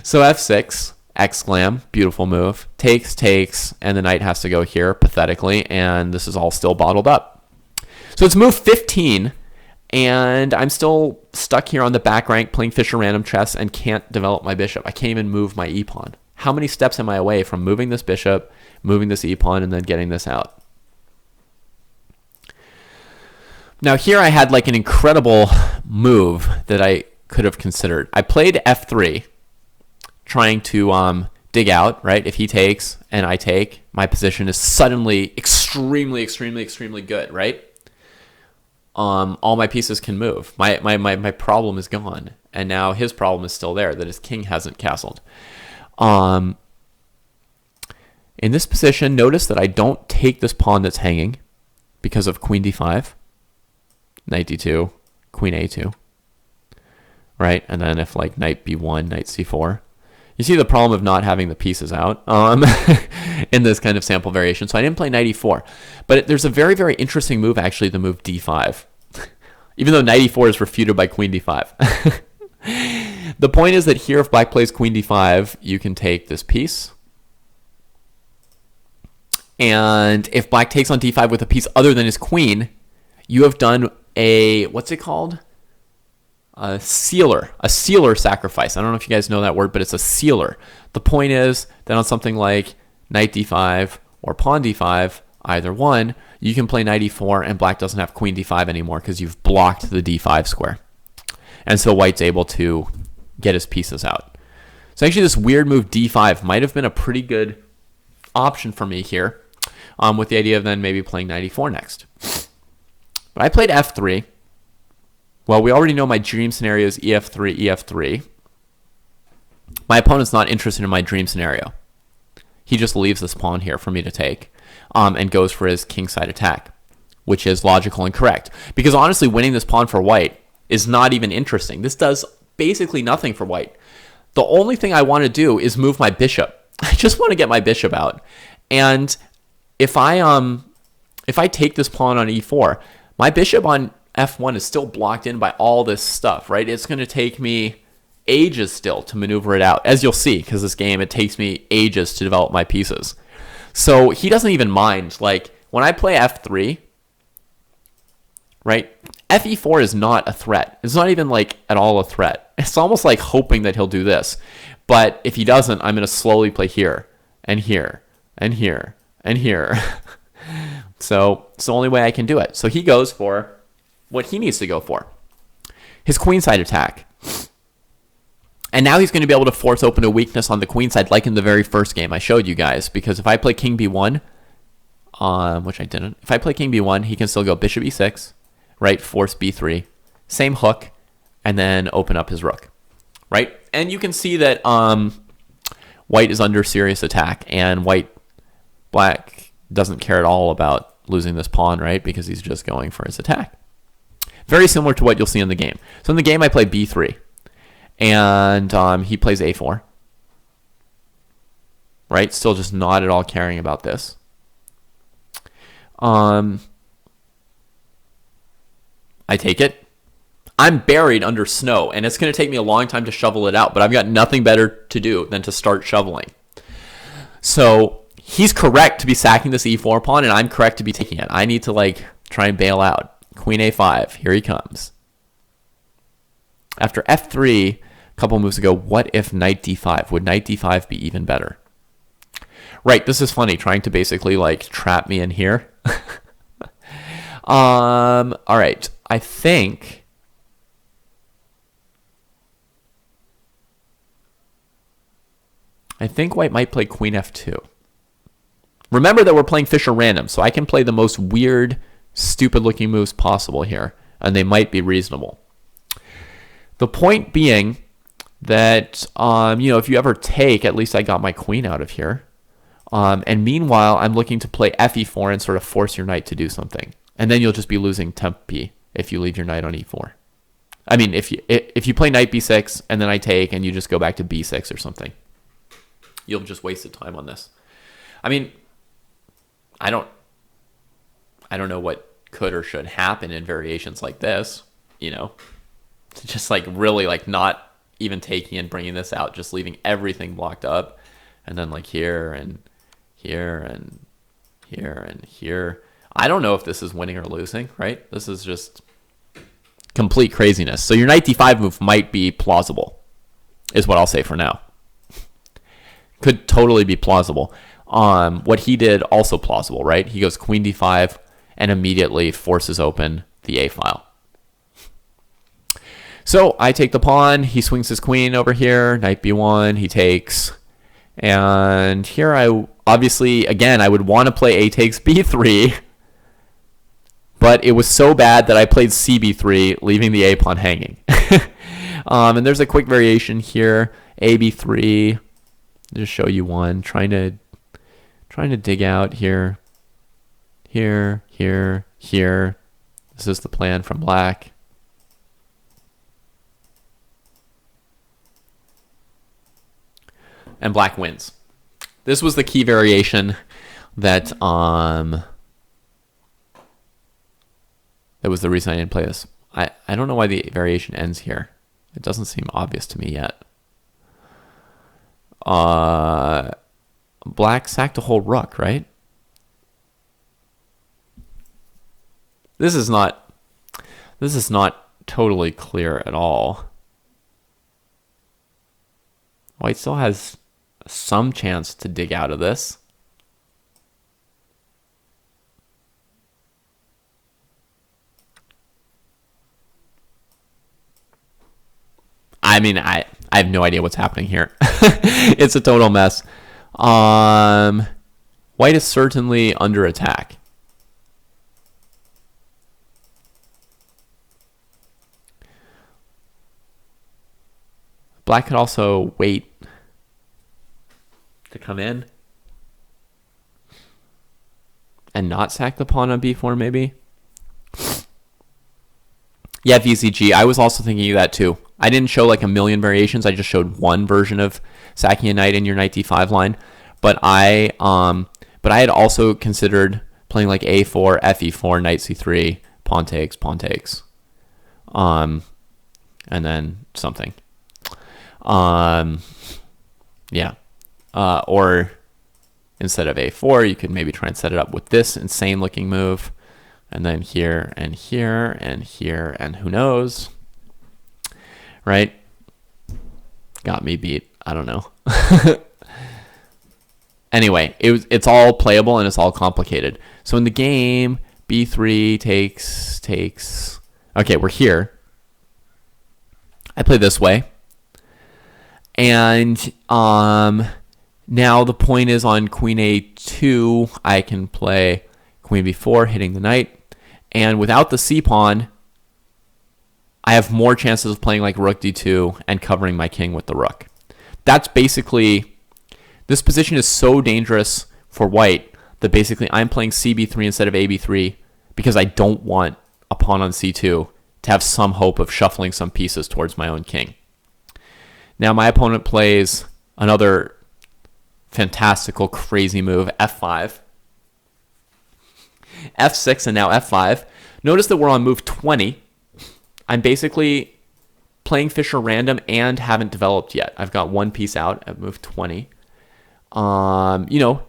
So f6, exclam, beautiful move. Takes, and the knight has to go here, pathetically, and this is all still bottled up. So it's move 15, and I'm still stuck here on the back rank playing Fischer random chess and can't develop my bishop. I can't even move my e-pawn. How many steps am I away from moving this bishop, moving this e-pawn, and then getting this out? Now here I had an incredible move that I could have considered. I played f3, trying to dig out, right? If he takes and I take, my position is suddenly extremely, extremely, extremely good, right? All my pieces can move. My problem is gone, and now his problem is still there, that his king hasn't castled. In this position, notice that I don't take this pawn that's hanging because of queen d5. Knight d2, queen a2. right? And then if like knight b1, knight c4, you see the problem of not having the pieces out in this kind of sample variation. So I didn't play knight e4, but there's a very, very interesting move actually, the move d5, even though knight e4 is refuted by queen d5. The point is that here, if black plays queen d5, you can take this piece. And if black takes on d5 with a piece other than his queen, you have done a, what's it called? A sealer sacrifice. I don't know if you guys know that word, but it's a sealer. The point is that on something like knight d5 or pawn d5, either one, you can play knight e4 and black doesn't have queen d5 anymore because you've blocked the d5 square. And so white's able to get his pieces out. So actually this weird move d5 might have been a pretty good option for me here, with the idea of then maybe playing knight e4 next. But I played f3. Well, we already know my dream scenario is ef3, ef3. My opponent's not interested in my dream scenario. He just leaves this pawn here for me to take, and goes for his kingside attack, which is logical and correct. Because honestly, winning this pawn for white is not even interesting. This does basically nothing for white. The only thing I want to do is move my bishop. I just want to get my bishop out. And if I take this pawn on e4, my bishop on f1 is still blocked in by all this stuff, right? It's going to take me ages still to maneuver it out, as you'll see, because this game, it takes me ages to develop my pieces. So he doesn't even mind. Like, when I play f3, right, fe4 is not a threat. It's not even, like, at all a threat. It's almost like hoping that he'll do this. But if he doesn't, I'm going to slowly play here, and here, and here, and here. So it's the only way I can do it. So he goes for what he needs to go for, his queenside attack. And now he's going to be able to force open a weakness on the queenside, like in the very first game I showed you guys. Because if I play king b1, which I didn't, if I play king b1, he can still go bishop e6, right, force b3, same hook, and then open up his rook, right? And you can see that white is under serious attack, and black doesn't care at all about losing this pawn, right? Because he's just going for his attack. Very similar to what you'll see in the game. So in the game, I play b3, and he plays a4, right? Still just not at all caring about this. I take it. I'm buried under snow, and it's going to take me a long time to shovel it out, but I've got nothing better to do than to start shoveling. So he's correct to be sacking this e4 pawn, and I'm correct to be taking it. I need to, like, try and bail out. Queen a5, here he comes. After f3, a couple moves ago, what if knight d5? Would knight d5 be even better? Right, this is funny, trying to basically, like, trap me in here. All right, I think white might play queen f2. Remember that we're playing Fisher random, so I can play the most weird, stupid-looking moves possible here, and they might be reasonable. The point being that, if you ever take, at least I got my queen out of here. And meanwhile, I'm looking to play fe4 and sort of force your knight to do something. And then you'll just be losing tempi if you leave your knight on e4. I mean, if you play knight b6 and then I take and you just go back to b6 or something, you'll have just wasted time on this. I mean, I don't know what could or should happen in variations like this, just like really like not even taking and bringing this out, just leaving everything blocked up, and then like here and here and here and here. I don't know if this is winning or losing, right? This is just complete craziness. So your knight d5 move might be plausible, is what I'll say for now. Could totally be plausible. What he did, also plausible, right? He goes queen d5 and immediately forces open the a file. So I take the pawn, he swings his queen over here, knight b1, he takes. And here obviously, again, I would want to play a takes b3, but it was so bad that I played cb3, leaving the a pawn hanging. And there's a quick variation here, a b3, just show you one, trying to dig out here, here, here, here. This is the plan from black. and black wins. This was the key variation that that was the reason I didn't play this. I don't know why the variation ends here. It doesn't seem obvious to me yet. Black sacked a whole rook, right? This is not totally clear at all. White still has some chance to dig out of this. I mean, I have no idea what's happening here. It's a total mess. White is certainly under attack. Black could also wait to come in and not sack the pawn on b4, maybe. Yeah, VCG. I was also thinking of that too. I didn't show like a million variations. I just showed one version of sacking a knight in your knight d5 line. But I had also considered playing like a4, fe4, knight c3, pawn takes, and then something. Yeah. Or instead of a4, you could maybe try and set it up with this insane looking move. And then here and here and here and who knows, right? Got me beat. I don't know. Anyway, it's all playable and it's all complicated. So in the game, b3 takes. Okay, we're here. I play this way. And now the point is on queen a2, I can play queen b4, hitting the knight. And without the c-pawn, I have more chances of playing like rook d2 and covering my king with the rook. That's basically, this position is so dangerous for white that basically I'm playing cb3 instead of ab3 because I don't want a pawn on c2 to have some hope of shuffling some pieces towards my own king. Now my opponent plays another fantastical, crazy move, f5. f6 and now f5. Notice that we're on move 20. I'm basically playing Fischer random and haven't developed yet. I've got one piece out at move 20.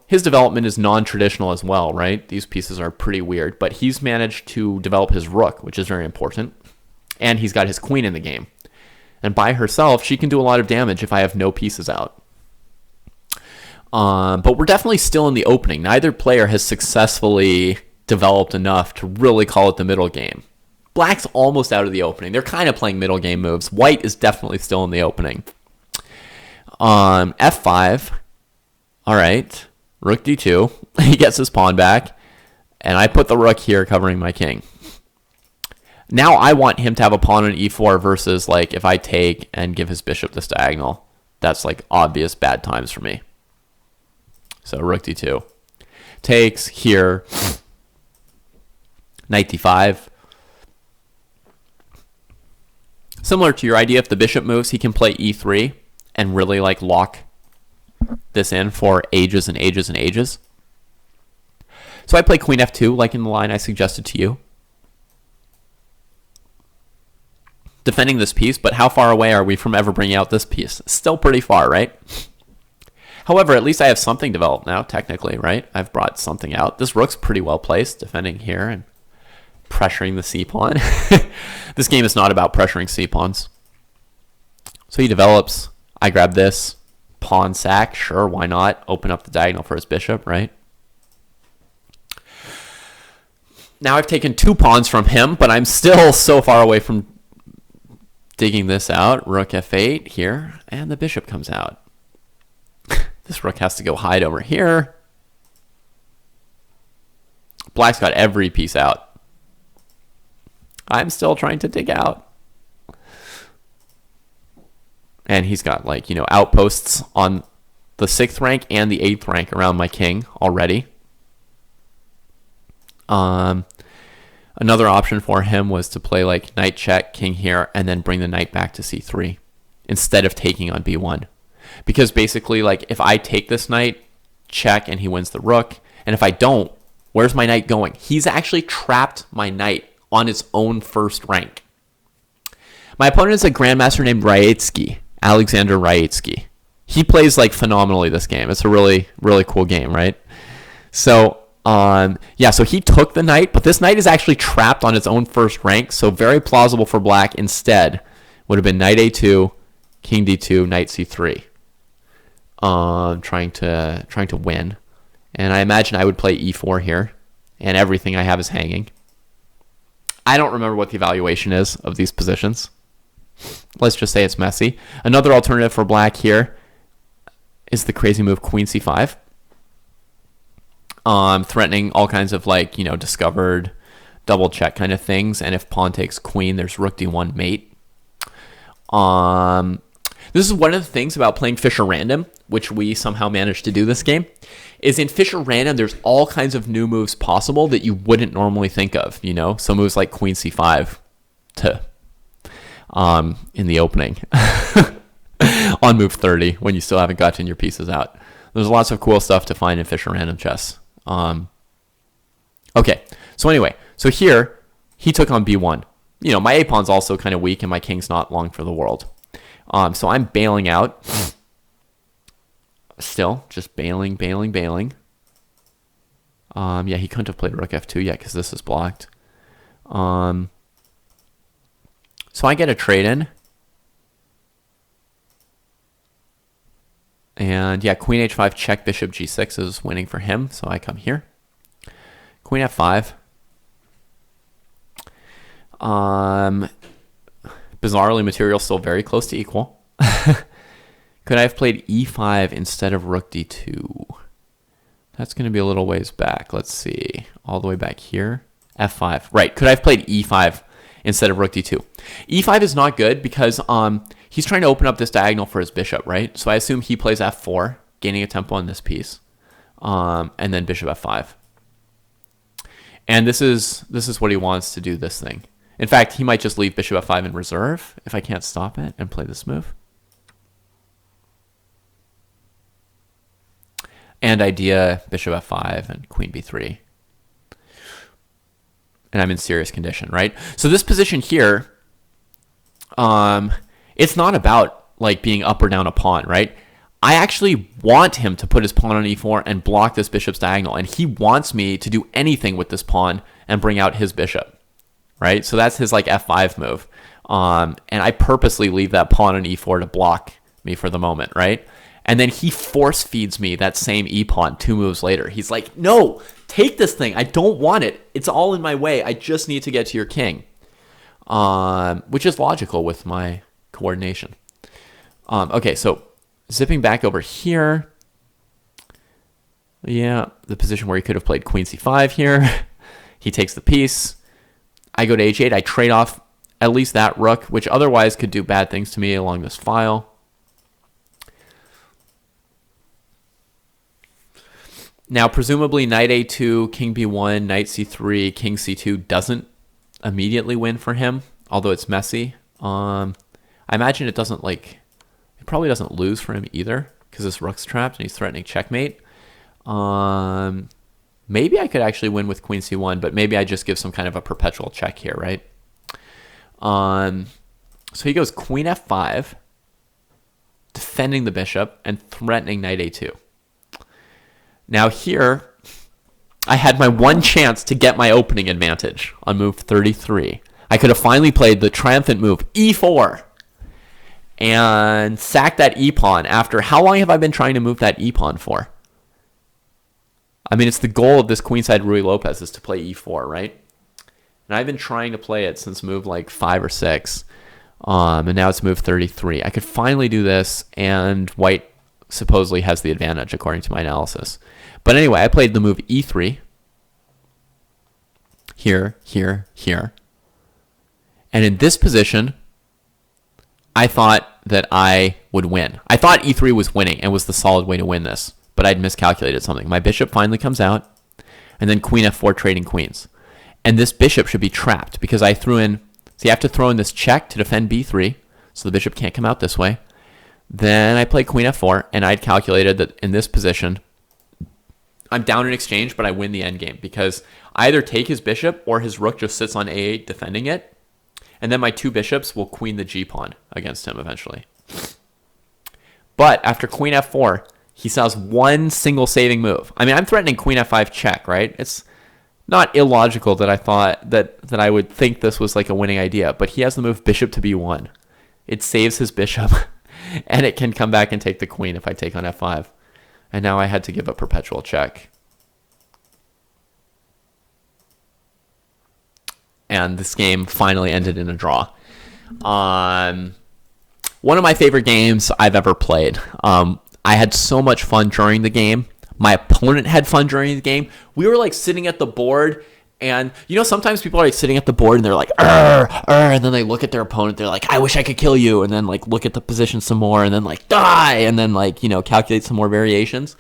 His development is non-traditional as well, right? These pieces are pretty weird, but he's managed to develop his rook, which is very important. And he's got his queen in the game. And by herself, she can do a lot of damage if I have no pieces out. But we're definitely still in the opening. Neither player has successfully developed enough to really call it the middle game. Black's almost out of the opening. They're kind of playing middle game moves. White is definitely still in the opening. F5. All right. Rook d2. He gets his pawn back. And I put the rook here covering my king. Now I want him to have a pawn on e4 versus like if I take and give his bishop this diagonal. That's like obvious bad times for me. So rook d2. Takes here. Knight d5. Similar to your idea, if the bishop moves, he can play e3 and really like lock this in for ages and ages and ages. So I play queen f2 like in the line I suggested to you. Defending this piece, but how far away are we from ever bringing out this piece? Still pretty far, right? However, at least I have something developed now, technically, right? I've brought something out. This rook's pretty well placed, defending here and pressuring the c-pawn. This game is not about pressuring c-pawns. So he develops. I grab this. Pawn sack. Sure, why not? Open up the diagonal for his bishop, right? Now I've taken 2 pawns from him, but I'm still so far away from digging this out. Rook f8 here, and the bishop comes out. This rook has to go hide over here. Black's got every piece out. I'm still trying to dig out. And he's got outposts on the 6th rank and the 8th rank around my king already. Another option for him was to play like knight check, king here, and then bring the knight back to c3 instead of taking on b1. because basically, like, if I take this knight, check, and he wins the rook, and if I don't, where's my knight going? He's actually trapped my knight on its own first rank. My opponent is a grandmaster named Raitsky, Alexander Raitsky. He plays like phenomenally this game. It's a really, really cool game, right? So, so he took the knight, but this knight is actually trapped on its own first rank, so very plausible for black. Instead, would have been knight a2, king d2, knight c3. Trying to win. And I imagine I would play e4 here, and everything I have is hanging. I don't remember what the evaluation is of these positions. Let's just say it's messy. Another alternative for black here is the crazy move queen c5. Threatening all kinds of, like, discovered double check kind of things. And if pawn takes queen, there's rook d1 mate. This is one of the things about playing Fischer Random, which we somehow managed to do this game, is in Fischer Random, there's all kinds of new moves possible that you wouldn't normally think of, Some moves like queen c5 in the opening on move 30 when you still haven't gotten your pieces out. There's lots of cool stuff to find in Fischer Random chess. Okay, so anyway, so here he took on b1. My a-pawn's also kind of weak and my king's not long for the world. So I'm bailing out. Still, just bailing. He couldn't have played rook f2 yet because this is blocked. So I get a trade in. And queen h5 check, bishop g6 is winning for him. So I come here. Queen f5. Bizarrely, material still very close to equal. Could I have played e5 instead of rook d2? That's going to be a little ways back. Let's see. All the way back here. f5. Right. Could I have played e5 instead of rook d2? e5 is not good because he's trying to open up this diagonal for his bishop, right? So I assume he plays f4, gaining a tempo on this piece, and then bishop f5. And this is what he wants to do, this thing. In fact, he might just leave bishop f5 in reserve if I can't stop it and play this move. And idea bishop f5 and queen b3. And I'm in serious condition, right? So this position here, it's not about like being up or down a pawn, right? I actually want him to put his pawn on e4 and block this bishop's diagonal. And he wants me to do anything with this pawn and bring out his bishop, right? So that's his like f5 move. And I purposely leave that pawn on e4 to block me for the moment, right? And then he force feeds me that same e-pawn 2 moves later. He's like, no, take this thing. I don't want it. It's all in my way. I just need to get to your king, which is logical with my coordination. Okay, so zipping back over here. Yeah, the position where he could have played queen c5 here. He takes the piece. I go to h8. I trade off at least that rook, which otherwise could do bad things to me along this file. Now, presumably, knight a2, king b1, knight c3, king c2 doesn't immediately win for him, although it's messy. I imagine it probably doesn't lose for him either, because this rook's trapped and he's threatening checkmate. Maybe I could actually win with queen c1, but maybe I just give some kind of a perpetual check here, right? So he goes queen f5, defending the bishop and threatening knight a2. Now here, I had my one chance to get my opening advantage on move 33. I could have finally played the triumphant move e4 and sacked that e-pawn after, how long have I been trying to move that e-pawn for? I mean, it's the goal of this Qside Ruy Lopez is to play e4, right? And I've been trying to play it since move like 5 or 6, and now it's move 33. I could finally do this, and white supposedly has the advantage according to my analysis. But anyway, I played the move e3. Here, here, here. And in this position, I thought that I would win. I thought e3 was winning and was the solid way to win this. But I'd miscalculated something. My bishop finally comes out. And then queen f4 trading queens. And this bishop should be trapped because I threw in... See, I have to throw in this check to defend b3. So the bishop can't come out this way. Then I played queen f4, and I'd calculated that in this position, I'm down in exchange, but I win the endgame because I either take his bishop or his rook just sits on a8 defending it, and then my 2 bishops will queen the g-pawn against him eventually. But after queen f4, he still has one single saving move. I mean, I'm threatening queen f5 check, right? It's not illogical that I thought that I would think this was like a winning idea, but he has the move bishop to b1. It saves his bishop, and it can come back and take the queen if I take on f5. And now I had to give a perpetual check. And this game finally ended in a draw. One of my favorite games I've ever played. I had so much fun during the game. My opponent had fun during the game. We were like sitting at the board, and you know, sometimes people are like sitting at the board and they're like, and then they look at their opponent. They're like, I wish I could kill you. And then like look at the position some more, and then like die, and then like, you know, calculate some more variations.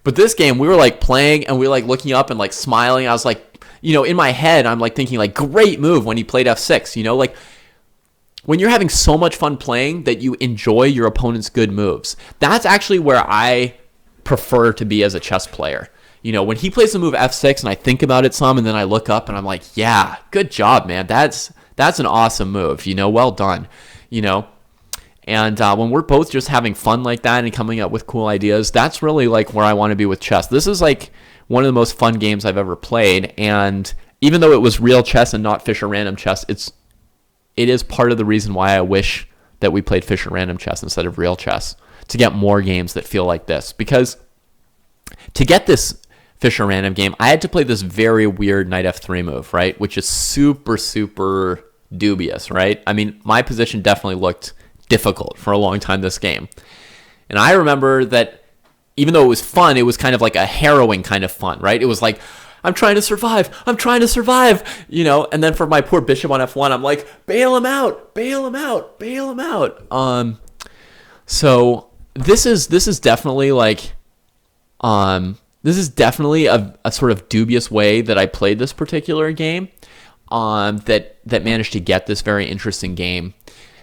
But this game, we were like playing, and we were like looking up and like smiling. I was like, you know, in my head, I'm like thinking like, great move when he played f6. You know, like when you're having so much fun playing that you enjoy your opponent's good moves. That's actually where I prefer to be as a chess player. You know, when he plays the move f6 and I think about it some, and then I look up and I'm like, yeah, good job, man. That's an awesome move. You know, well done. You know, and when we're both just having fun like that and coming up with cool ideas, that's really like where I want to be with chess. This is like one of the most fun games I've ever played. And even though it was real chess and not Fischer random chess, it is part of the reason why I wish that we played Fischer random chess instead of real chess, to get more games that feel like this. Because to get this Fischer random game, I had to play this very weird knight f3 move, right? Which is super, super dubious, right? I mean, my position definitely looked difficult for a long time this game. And I remember that even though it was fun, it was kind of like a harrowing kind of fun, right? It was like, I'm trying to survive, you know? And then for my poor bishop on f1, I'm like, bail him out. So this is definitely like, this is definitely a sort of dubious way that I played this particular game, that managed to get this very interesting game.